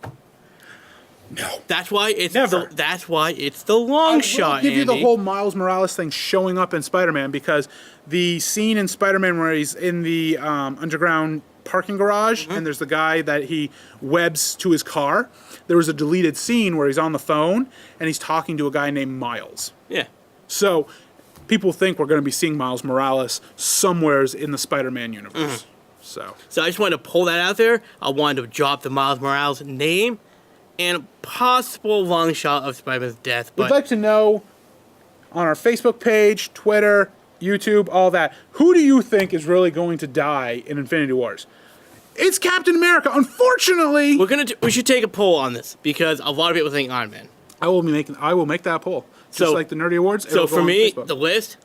S2: No.
S1: That's why it's
S2: Never.
S1: that's why it's the long shot.
S2: I'll give you the
S1: Andy.
S2: whole Miles Morales thing showing up in Spider-Man, because the scene in Spider-Man where he's in the underground parking garage and there's the guy that he webs to his car. There was a deleted scene where he's on the phone and he's talking to a guy named Miles.
S1: Yeah.
S2: So people think we're going to be seeing Miles Morales somewheres in the Spider-Man universe. So
S1: I just wanted to pull that out there. I wanted to drop the Miles Morales name and a possible long shot of Spider-Man's death.
S2: we'd
S1: But
S2: like to know on our Facebook page, Twitter, YouTube, all that, who do you think is really going to die in Infinity Wars? It's Captain America. Unfortunately,
S1: we should take a poll on this because a lot of people think Iron Man.
S2: I will make that poll. Just like the Nerdy Awards.
S1: So
S2: it'll go
S1: for
S2: on
S1: me,
S2: Facebook.
S1: the list,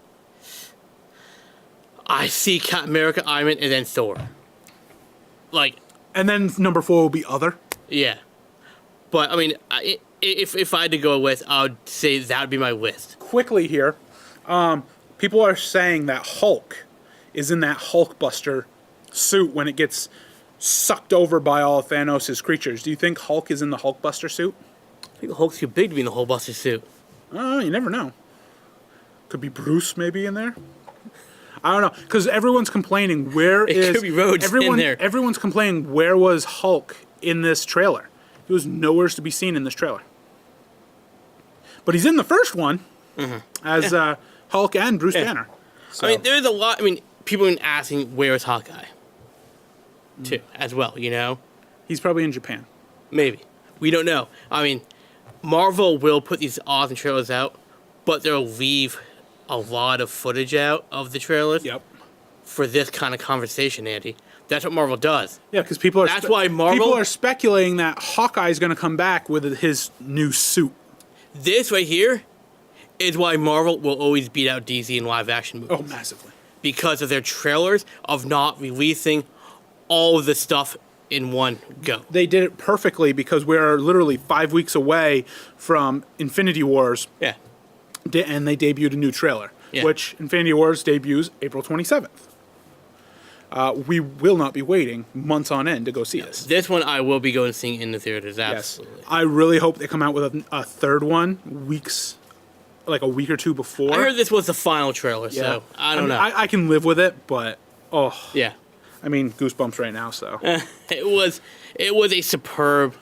S1: I see Captain America, Iron Man, and then Thor. Like,
S2: and then number 4 will be other.
S1: yeah. But I mean, if I had to go with, I would say that would be my list.
S2: Quickly here, people are saying that Hulk is in that Hulkbuster suit when it gets sucked over by all of Thanos' creatures. Do you think Hulk is in the Hulkbuster suit?
S1: I think the Hulk's too big to be in the Hulkbuster suit.
S2: Oh, you never know. Could be Bruce maybe in there. I don't know, because everyone's complaining where
S1: It could be Rhodes in there.
S2: Everyone's complaining where was Hulk in this trailer. He was nowhere to be seen in this trailer. But he's in the first one as Hulk and Bruce Banner. So,
S1: I mean, there's a lot. I mean, people have been asking where is Hawkeye, too, as well. You know,
S2: he's probably in Japan.
S1: maybe we don't know. I mean, Marvel will put these awesome trailers out, but they'll leave a lot of footage out of the trailers
S2: Yep.
S1: for this kind of conversation, Andy. That's what Marvel does.
S2: Yeah, because people are
S1: That's why Marvel-
S2: people are speculating that Hawkeye is going to come back with his new suit.
S1: This right here is why Marvel will always beat out DC in live action movies.
S2: Oh, massively.
S1: Because of their trailers of not releasing all of the stuff in one go.
S2: They did it perfectly because we're literally 5 weeks away from Infinity Wars,
S1: Yeah.
S2: and they debuted a new trailer,
S1: Yeah.
S2: which Infinity Wars debuts April 27th. We will not be waiting months on end to go see this.
S1: This one I will be going to see in the theaters,
S2: Yes.
S1: absolutely.
S2: I really hope they come out with a third one like a week or two before.
S1: I heard this was the final trailer, so I don't
S2: mean,
S1: know.
S2: I can live with it, but
S1: Yeah.
S2: I mean, goosebumps right now. So
S1: It was a superb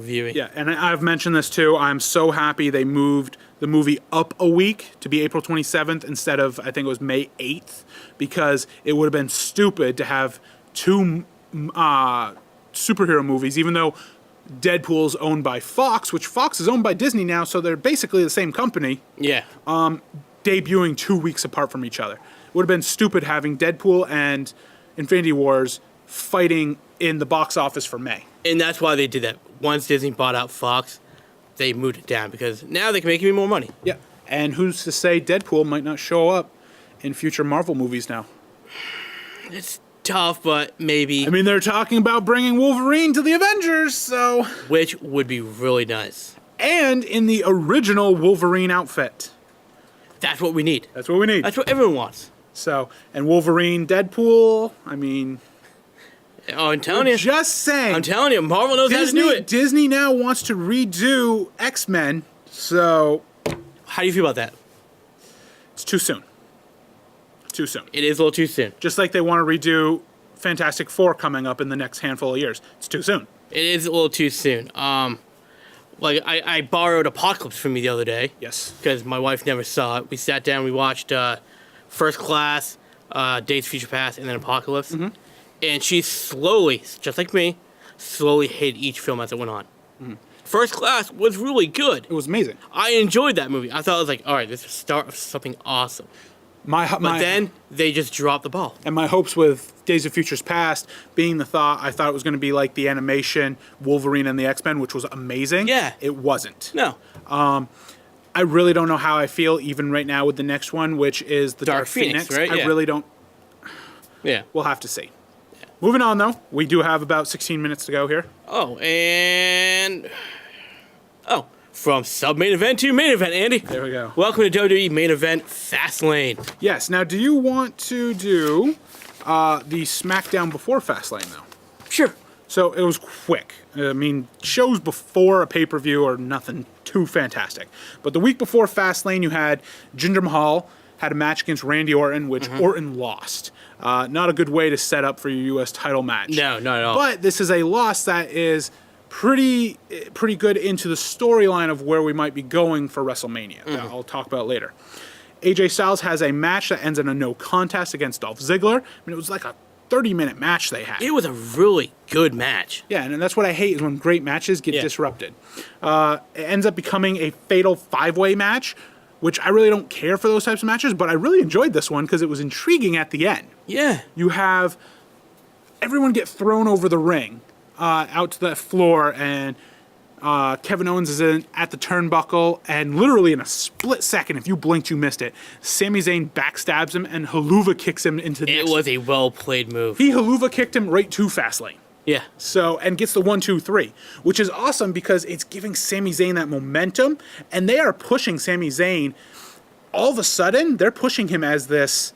S1: viewing.
S2: yeah, and I've mentioned this too. I'm so happy they moved the movie up a week to be April 27th instead of, I think it was May 8th, because it would have been stupid to have two superhero movies, even though Deadpool's owned by Fox, which Fox is owned by Disney now, so they're basically the same company,
S1: Yeah.
S2: debuting 2 weeks apart from each other. It would have been stupid having Deadpool and Infinity Wars fighting in the box office for May.
S1: And that's why they did that. Once Disney bought out Fox, they moved it down because now they can make even more money.
S2: Yeah. And who's to say Deadpool might not show up in future Marvel movies now?
S1: It's tough, but maybe,
S2: I mean, they're talking about bringing Wolverine to the Avengers, so...
S1: which would be really nice.
S2: And in the original Wolverine outfit.
S1: That's what we need.
S2: That's what we need.
S1: That's what everyone wants.
S2: So, and Wolverine, Deadpool, I mean...
S1: Oh, I'm telling you.
S2: Just saying.
S1: I'm telling you, Marvel knows how to do it.
S2: Disney now wants to redo X-Men, so
S1: How do you feel about that?
S2: it's too soon. Too soon.
S1: It is a little too soon.
S2: Just like they want to redo Fantastic Four coming up in the next handful of years. It's too soon.
S1: It is a little too soon. Like I borrowed Apocalypse from me the other day
S2: Yes.
S1: because my wife never saw it. We sat down, we watched First Class, Days of Future Past, and then Apocalypse. And she slowly, just like me, slowly hated each film as it went on. First Class was really good.
S2: It was amazing.
S1: I enjoyed that movie. I thought it was like, all right, this is the start of something awesome.
S2: But
S1: But then they just dropped the ball.
S2: and my hopes with Days of Futures Past being I thought it was going to be like the animation Wolverine and the X-Men, which was amazing.
S1: Yeah.
S2: It wasn't.
S1: No.
S2: I really don't know how I feel even right now with the next one, which is the Dark Phoenix.
S1: right?
S2: I
S1: Yeah.
S2: really don't.
S1: Yeah.
S2: We'll have to see. Moving on, though, we do have about 16 minutes to go here.
S1: From sub-main event to main event, Andy.
S2: There we go.
S1: Welcome to WWE Main Event Fastlane.
S2: Yes. Now, do you want to do the SmackDown before Fastlane, though?
S1: Sure.
S2: So it was quick. I mean, shows before a pay-per-view are nothing too fantastic. But the week before Fastlane, you had Jinder Mahal had a match against Randy Orton, which Orton lost. Not a good way to set up for your U.S. title match.
S1: No, not at all.
S2: But this is a loss that is pretty good into the storyline of where we might be going for WrestleMania. That I'll talk about later. AJ Styles has a match that ends in a no contest against Dolph Ziggler. I mean, it was like a 30-minute match they had.
S1: It was a really good match.
S2: Yeah, and that's what I hate is when great matches get
S1: Yeah.
S2: disrupted. It ends up becoming a fatal five-way match, which I really don't care for those types of matches, but I really enjoyed this one because it was intriguing at the end.
S1: Yeah.
S2: You have everyone get thrown over the ring, out to the floor, and Kevin Owens is at the turnbuckle, and literally in a split second, if you blinked, you missed it. Sami Zayn backstabs him, and Helluva kicks him into the
S1: It
S2: next.
S1: was a well-played move.
S2: He Helluva kicked him right to Fastlane.
S1: Yeah.
S2: So, and gets the 1-2-3, which is awesome because it's giving Sami Zayn that momentum, and they are pushing Sami Zayn. All of a sudden, they're pushing him as this.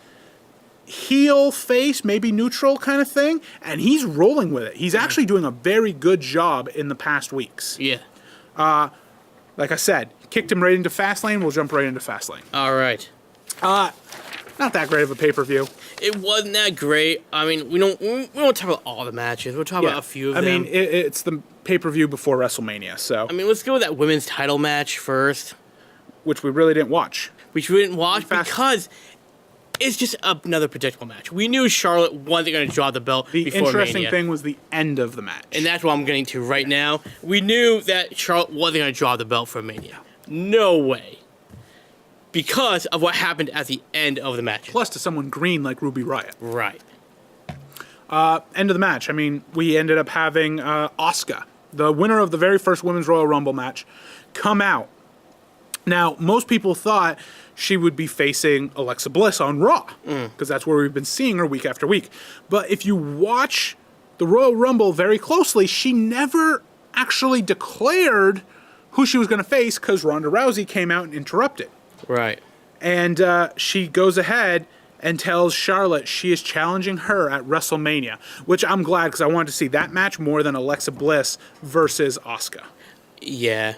S2: heel, face, maybe neutral kind of thing, and he's rolling with it. He's actually doing a very good job in the past weeks.
S1: Yeah.
S2: Like I said, kicked him right into Fastlane. We'll jump right into Fastlane.
S1: All right.
S2: Not that great of a pay-per-view.
S1: It wasn't that great. I mean, we won't talk about all the matches. We'll talk about a few of them.
S2: I mean, it's the pay-per-view before WrestleMania, so
S1: I mean, let's go with that women's title match first,
S2: which we really didn't watch.
S1: which we didn't watch because it's just another predictable match. We knew Charlotte wasn't going to draw the belt
S2: The
S1: before
S2: interesting
S1: Mania.
S2: thing was the end of the match.
S1: And that's what I'm getting to right now. We knew that Charlotte wasn't going to draw the belt for Mania. No way. Because of what happened at the end of the match.
S2: Plus to someone green like Ruby Riott.
S1: Right.
S2: End of the match. I mean, we ended up having Asuka, the winner of the very first Women's Royal Rumble match, come out. Now, most people thought she would be facing Alexa Bliss on Raw, because that's where we've been seeing her week after week. But if you watch the Royal Rumble very closely, she never actually declared who she was going to face because Ronda Rousey came out and interrupted.
S1: Right.
S2: And she goes ahead and tells Charlotte she is challenging her at WrestleMania, which I'm glad because I wanted to see that match more than Alexa Bliss versus Asuka.
S1: Yeah.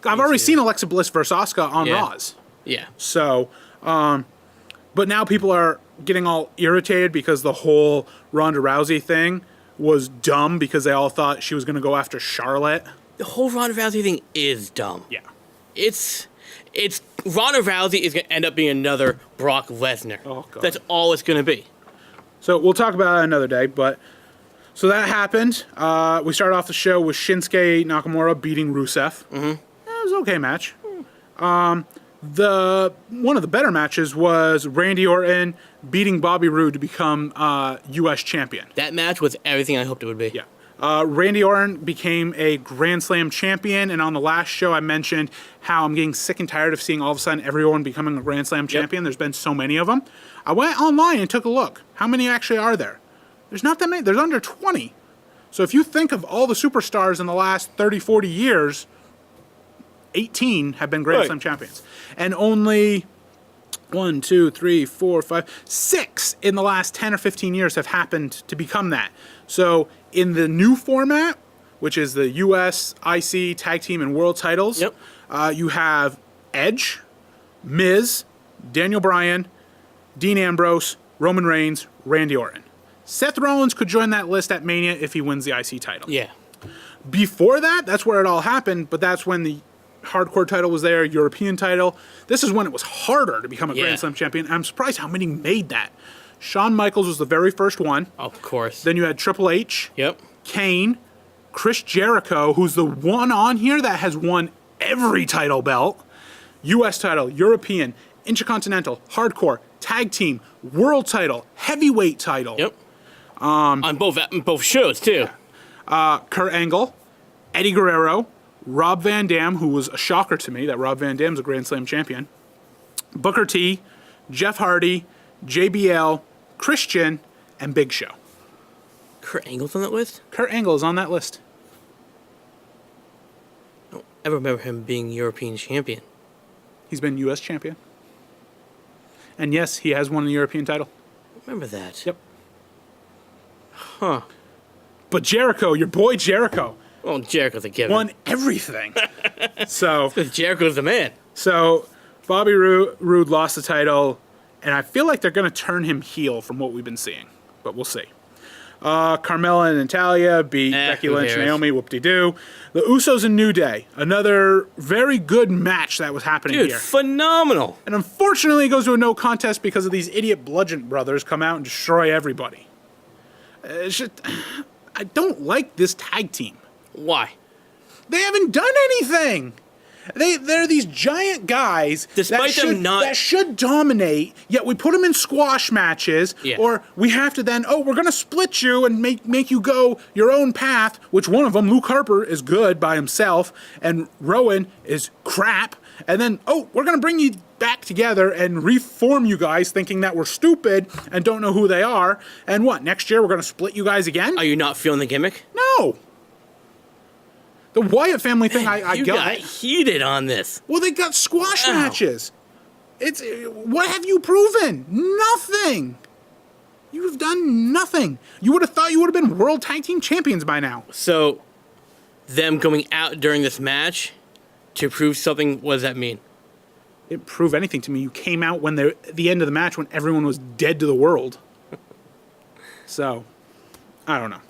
S2: I've already seen Alexa Bliss versus Asuka on
S1: Yeah.
S2: Raws.
S1: Yeah.
S2: So, but now people are getting all irritated because the whole Ronda Rousey thing was dumb because they all thought she was going to go after Charlotte.
S1: The whole Ronda Rousey thing is dumb.
S2: Yeah.
S1: It's Ronda Rousey is going to end up being another Brock Lesnar.
S2: Oh, God.
S1: That's all it's going to be.
S2: So we'll talk about it another day, but so that happened. We started off the show with Shinsuke Nakamura beating Rusev. Mm-hmm. It was an okay match. One of the better matches was Randy Orton beating Bobby Roode to become U.S. champion.
S1: That match was everything I hoped it would be.
S2: Yeah. Randy Orton became a Grand Slam champion, and on the last show I mentioned how I'm getting sick and tired of seeing all of a sudden everyone becoming a Grand Slam champion. There's been so many of them. I went online and took a look. How many actually are there? There's not that many. There's under 20. So if you think of all the superstars in the last 30, 40 years, 18 have been Grand
S1: Right.
S2: Slam champions. And only 1, 2, 3, 4, 5, 6 in the last 10 or 15 years have happened to become that. So in the new format, which is the US, IC, Tag Team, and World titles,
S1: Yep.
S2: You have Edge, Miz, Daniel Bryan, Dean Ambrose, Roman Reigns, Randy Orton. Seth Rollins could join that list at Mania if he wins the IC title.
S1: Yeah.
S2: Before that, that's where it all happened, but that's when the hardcore title was there, European title. This is when it was harder to become a
S1: Yeah.
S2: Grand Slam champion. I'm surprised how many made that. Shawn Michaels was the very first one.
S1: Of course.
S2: Then you had Triple H,
S1: Yep.
S2: Kane, Chris Jericho, who's the one on here that has won every title belt. US title, European, Intercontinental, Hardcore, Tag Team, World title, Heavyweight title.
S1: Yep. On both shows too.
S2: Kurt Angle, Eddie Guerrero, Rob Van Dam, who was a shocker to me that Rob Van Dam's a Grand Slam champion, Booker T, Jeff Hardy, JBL, Christian, and Big Show.
S1: Kurt Angle's on that list?
S2: Kurt Angle is on that list.
S1: I don't ever remember him being European champion.
S2: He's been U.S. champion. And yes, he has won the European title.
S1: Remember that?
S2: Yep.
S1: Huh.
S2: But Jericho, your boy Jericho,
S1: Well, Jericho's a given.
S2: won everything. So
S1: Because Jericho's the man.
S2: Bobby Roode lost the title, and I feel like they're going to turn him heel from what we've been seeing. But we'll see. Carmella and Natalya beat Becky
S1: who
S2: Lynch and
S1: cares?
S2: Naomi, whoop-de-doo. The Usos and New Day, another very good match that was happening
S1: Dude,
S2: here.
S1: phenomenal.
S2: And unfortunately, it goes to a no contest because of these idiot Bludgeon brothers come out and destroy everybody. I don't like this tag team.
S1: Why?
S2: They haven't done anything. They're these giant guys
S1: Despite them
S2: that should dominate, yet we put them in squash matches,
S1: Yeah.
S2: or we have to then, we're going to split you and make you go your own path, which one of them, Luke Harper, is good by himself, and Rowan is crap, and then, we're going to bring you back together and reform you guys thinking that we're stupid and don't know who they are, and what, next year we're going to split you guys again?
S1: Are you not feeling the gimmick?
S2: No! The Wyatt family thing, I
S1: You
S2: get.
S1: got heated on this.
S2: Well, they got squash
S1: Ow.
S2: matches. What have you proven? Nothing. You have done nothing. You would have thought you would have been World Tag Team Champions by now.
S1: So, them going out during this match to prove something, what does that mean?
S2: It didn't prove anything to me. You came out when at the end of the match when everyone was dead to the world. So, I don't know.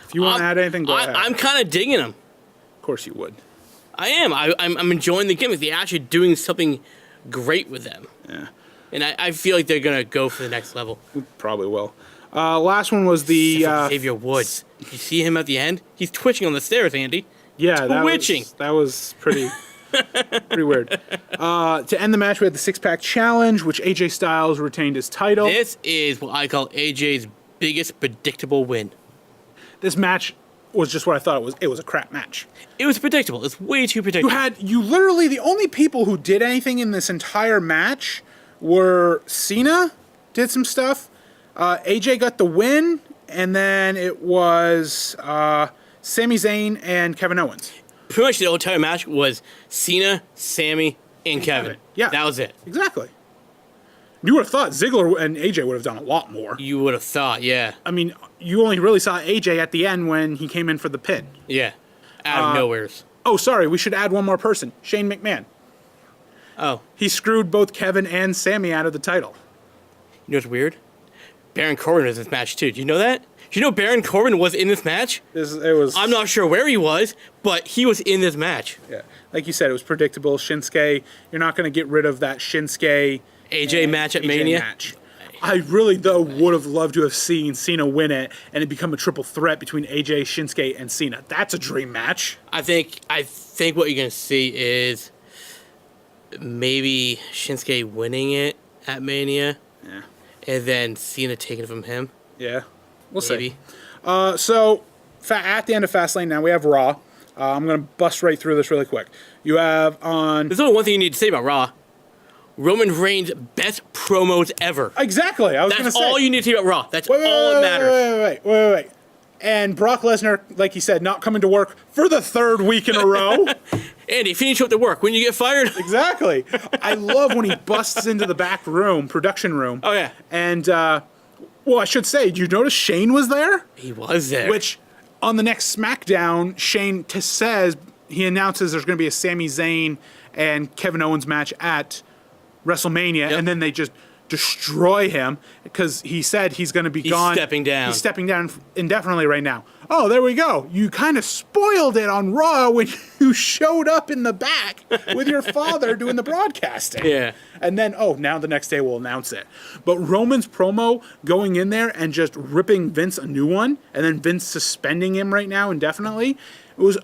S2: If you want to add anything, go ahead.
S1: I'm kind of digging them.
S2: Of course you would.
S1: I am. I'm enjoying the gimmick. They're actually doing something great with them.
S2: Yeah.
S1: And I feel like they're going to go for the next level.
S2: Probably will. Last one was the...
S1: Xavier Woods. Did you see him at the end? He's twitching on the stairs, Andy.
S2: Yeah,
S1: Twitching.
S2: That was pretty... pretty weird. To end the match, we had the six-pack challenge, which AJ Styles retained his title.
S1: This is what I call AJ's biggest predictable win.
S2: This match was just what I thought it was. It was a crap match.
S1: It was predictable. It's way too predictable.
S2: You literally, the only people who did anything in this entire match were Cena, did some stuff, AJ got the win, and then it was Sami Zayn and Kevin Owens.
S1: Pretty much the entire match was Cena, Sammy, and Kevin.
S2: Yeah.
S1: That was it.
S2: Exactly. You would have thought Ziggler and AJ would have done a lot more.
S1: You would have thought, yeah.
S2: I mean, you only really saw AJ at the end when he came in for the pin.
S1: Yeah. Out of nowheres.
S2: Oh, sorry, we should add one more person. Shane McMahon.
S1: Oh.
S2: He screwed both Kevin and Sammy out of the title.
S1: You know what's weird? Baron Corbin was in this match, too. Do you know that? Do you know Baron Corbin was in this match?
S2: It was.
S1: I'm not sure where he was, but he was in this match.
S2: Yeah. Like you said, it was predictable. Shinsuke, you're not going to get rid of that Shinsuke
S1: AJ match at
S2: AJ
S1: Mania.
S2: match. I really, though, would have loved to have seen Cena win it and it become a triple threat between AJ, Shinsuke, and Cena. That's a dream match.
S1: I think what you're going to see is maybe Shinsuke winning it at Mania.
S2: Yeah.
S1: And then Cena taking it from him.
S2: Yeah. We'll
S1: Maybe.
S2: see. So, at the end of Fastlane now, we have Raw. I'm going to bust right through this really quick. You have on...
S1: There's only one thing you need to say about Raw. Roman Reigns' best promos ever.
S2: Exactly. I was going to
S1: That's
S2: say.
S1: all you need to say about Raw. That's all that matters.
S2: Wait. And Brock Lesnar, like he said, not coming to work for the third week in a row.
S1: Andy, if you need to show up to work, when you get fired?
S2: Exactly. I love when he busts into the back room, production room.
S1: Oh, yeah.
S2: And, well, I should say, did you notice Shane was there?
S1: He was there.
S2: Which, on the next SmackDown, Shane says, he announces there's going to be a Sami Zayn and Kevin Owens match at WrestleMania, and then they just destroy him because he said he's going to be gone.
S1: He's stepping down.
S2: He's stepping down indefinitely right now. Oh, there we go. You kind of spoiled it on Raw when you showed up in the back with your father doing the broadcasting.
S1: Yeah.
S2: And then, now the next day we'll announce it. But Roman's promo going in there and just ripping Vince a new one, and then Vince suspending him right now indefinitely, it was...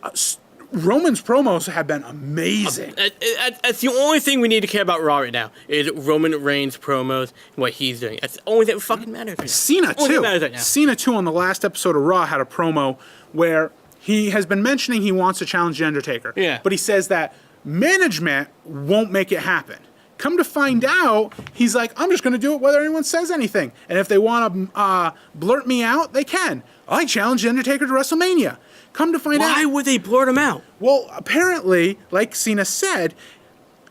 S2: Roman's promos have been amazing.
S1: That's the only thing we need to care about Raw right now is Roman Reigns' promos and what he's doing. That's the only thing that fucking matters right now.
S2: Cena, too.
S1: Right now.
S2: Cena, too, on the last episode of Raw had a promo where he has been mentioning he wants to challenge The Undertaker.
S1: Yeah.
S2: But he says that management won't make it happen. Come to find out, he's like, I'm just going to do it whether anyone says anything. And if they want to blurt me out, they can. I challenge The Undertaker to WrestleMania. Come to find out.
S1: Why would they blurt him out?
S2: Well, apparently, like Cena said,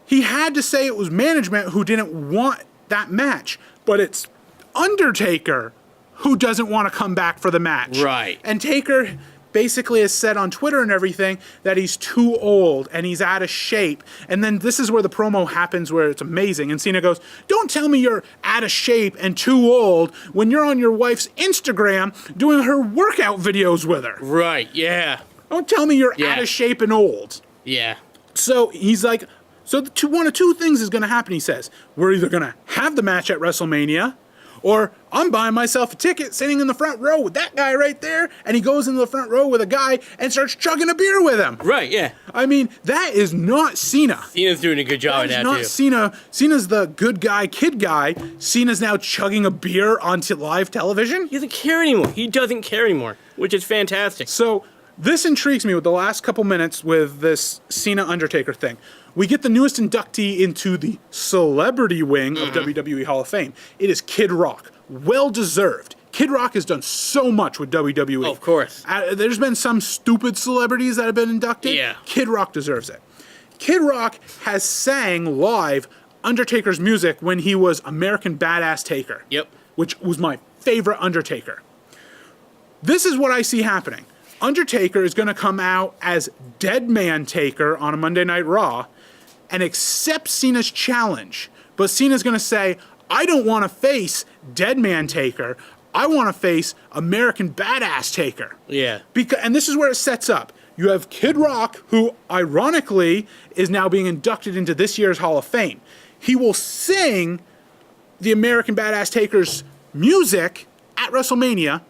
S2: he had to say it was management who didn't want that match. But it's Undertaker who doesn't want to come back for the match.
S1: Right.
S2: And Taker basically has said on Twitter and everything that he's too old and he's out of shape. And then this is where the promo happens where it's amazing. And Cena goes, don't tell me you're out of shape and too old when you're on your wife's Instagram doing her workout videos with her.
S1: Right, yeah.
S2: Don't tell me you're out of shape and old.
S1: Yeah.
S2: So he's like, one of two things is going to happen, he says. We're either going to have the match at WrestleMania, or I'm buying myself a ticket sitting in the front row with that guy right there, and he goes into the front row with a guy and starts chugging a beer with him.
S1: Right, yeah.
S2: I mean, that is not Cena.
S1: Cena's doing a good job
S2: That
S1: at
S2: is
S1: that,
S2: not
S1: too.
S2: Cena. Cena's the good guy, kid guy. Cena's now chugging a beer onto live television.
S1: He doesn't care anymore. He doesn't care anymore, which is fantastic.
S2: So this intrigues me with the last couple minutes with this Cena-Undertaker thing. We get the newest inductee into the celebrity wing of WWE Hall of Fame. It is Kid Rock. Well-deserved. Kid Rock has done so much with WWE.
S1: Of course.
S2: There's been some stupid celebrities that have been inducted.
S1: Yeah.
S2: Kid Rock deserves it. Kid Rock has sang live Undertaker's music when he was American Badass Taker.
S1: Yep.
S2: which was my favorite Undertaker. This is what I see happening. Undertaker is going to come out as Dead Man Taker on a Monday Night Raw and accept Cena's challenge. But Cena's going to say, I don't want to face Dead Man Taker. I want to face American Badass Taker.
S1: Yeah.
S2: And this is where it sets up. You have Kid Rock, who ironically is now being inducted into this year's Hall of Fame. He will sing the American Badass Taker's music at WrestleMania.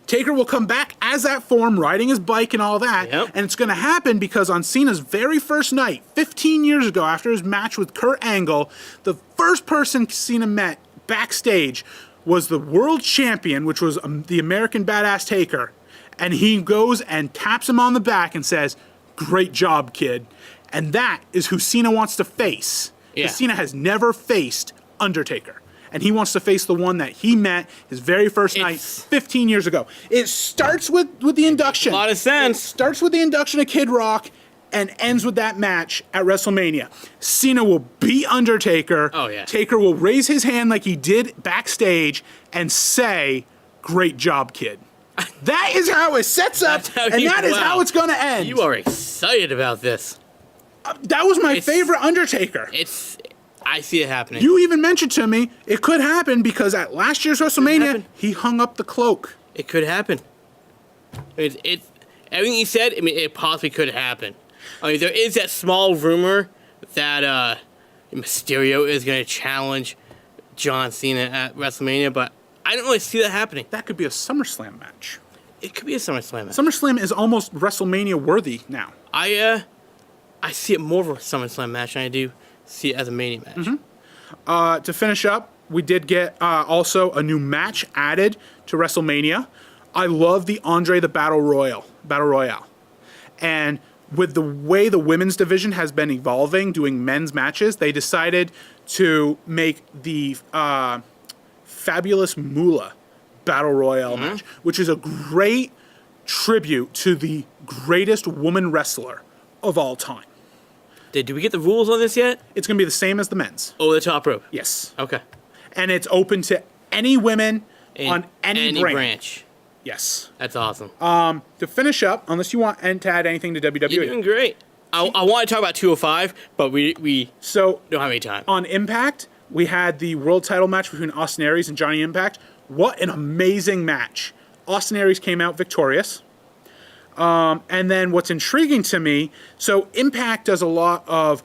S2: Taker will come back as that form, riding his bike and all that.
S1: Yep.
S2: And it's going to happen because on Cena's very first night, 15 years ago, after his match with Kurt Angle, the first person Cena met backstage was the world champion, which was the American Badass Taker. And he goes and taps him on the back and says, great job, kid. And that is who Cena wants to face.
S1: Yeah.
S2: Because Cena has never faced Undertaker. And he wants to face the one that he met his very first night 15 years ago. It starts with the induction.
S1: A lot of sense.
S2: It starts with the induction of Kid Rock and ends with that match at WrestleMania. Cena will beat Undertaker.
S1: Oh, yeah.
S2: Taker will raise his hand like he did backstage and say, great job, kid. That is how it sets up, and that is how it's going to end.
S1: You are excited about this.
S2: That was my favorite Undertaker.
S1: I see it happening.
S2: You even mentioned to me it could happen because at last year's WrestleMania, he hung up the cloak.
S1: It could happen. Everything he said, it possibly could happen. There is that small rumor that Mysterio is going to challenge John Cena at WrestleMania, but I don't really see that happening.
S2: That could be a SummerSlam match.
S1: It could be a SummerSlam match.
S2: SummerSlam is almost WrestleMania worthy now.
S1: I see it more of a SummerSlam match than I do see it as a Mania match.
S2: Mm-hmm. To finish up, we did get also a new match added to WrestleMania. I love the Andre the Battle Royale. And with the way the women's division has been evolving, doing men's matches, they decided to make the Fabulous Moolah Battle Royale match, which is a great tribute to the greatest woman wrestler of all time.
S1: Did we get the rules on this yet?
S2: It's going to be the same as the men's.
S1: Oh, the top rope.
S2: Yes.
S1: Okay.
S2: And it's open to any women on any branch. Yes.
S1: That's awesome.
S2: To finish up, unless you want to add anything to WWE.
S1: You're doing great. I want to talk about 205, but we don't have any time.
S2: On Impact, we had the world title match between Austin Aries and Johnny Impact. What an amazing match. Austin Aries came out victorious. And then what's intriguing to me, so Impact does a lot of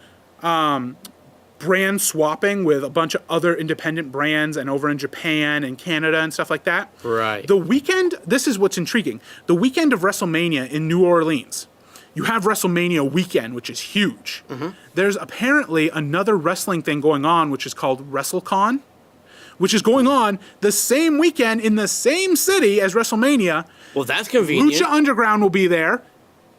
S2: brand swapping with a bunch of other independent brands and over in Japan and Canada and stuff like that.
S1: Right.
S2: The weekend, this is what's intriguing. The weekend of WrestleMania in New Orleans, you have WrestleMania weekend, which is huge. Mm-hmm. There's apparently another wrestling thing going on, which is called WrestleCon, which is going on the same weekend in the same city as WrestleMania.
S1: Well, that's convenient.
S2: Lucha Underground will be there.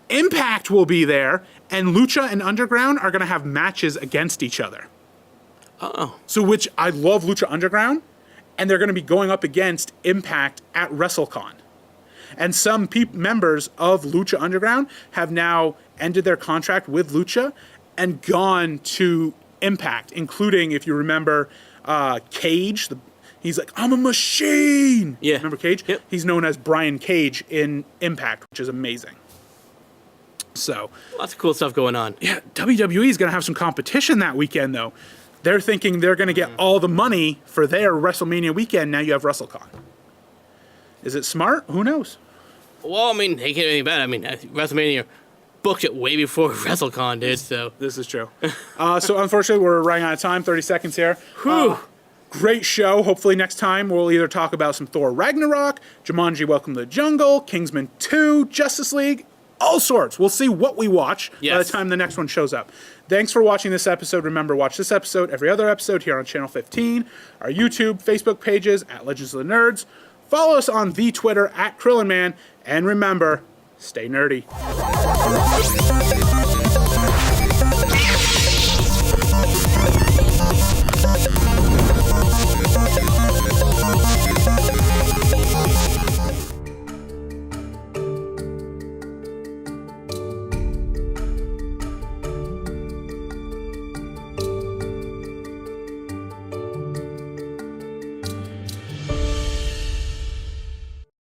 S2: Impact will be there. And Lucha and Underground are going to have matches against each other.
S1: Oh.
S2: So, which I love Lucha Underground. And they're going to be going up against Impact at WrestleCon. And some members of Lucha Underground have now ended their contract with Lucha and gone to Impact, including, if you remember, Cage. He's like, I'm a machine.
S1: Yeah.
S2: Remember Cage?
S1: Yep.
S2: He's known as Brian Cage in Impact, which is amazing. So,
S1: lots of cool stuff going on.
S2: yeah, WWE is going to have some competition that weekend, though. They're thinking they're going to get all the money for their WrestleMania weekend. Now you have WrestleCon. Is it smart? Who knows?
S1: Well, they can't do anything bad. WrestleMania booked it way before WrestleCon did, so.
S2: This is true. So, unfortunately, we're running out of time. 30 seconds here.
S1: Whew.
S2: Great show. Hopefully next time we'll either talk about some Thor Ragnarok, Jumanji Welcome to the Jungle, Kingsman 2, Justice League, all sorts. We'll see what we watch by the time the next one shows up. Thanks for watching this episode. Remember, watch this episode, every other episode here on Channel 15, our YouTube, Facebook pages at Legends of the Nerds. Follow us on the Twitter at KrillinMan, and remember, stay nerdy.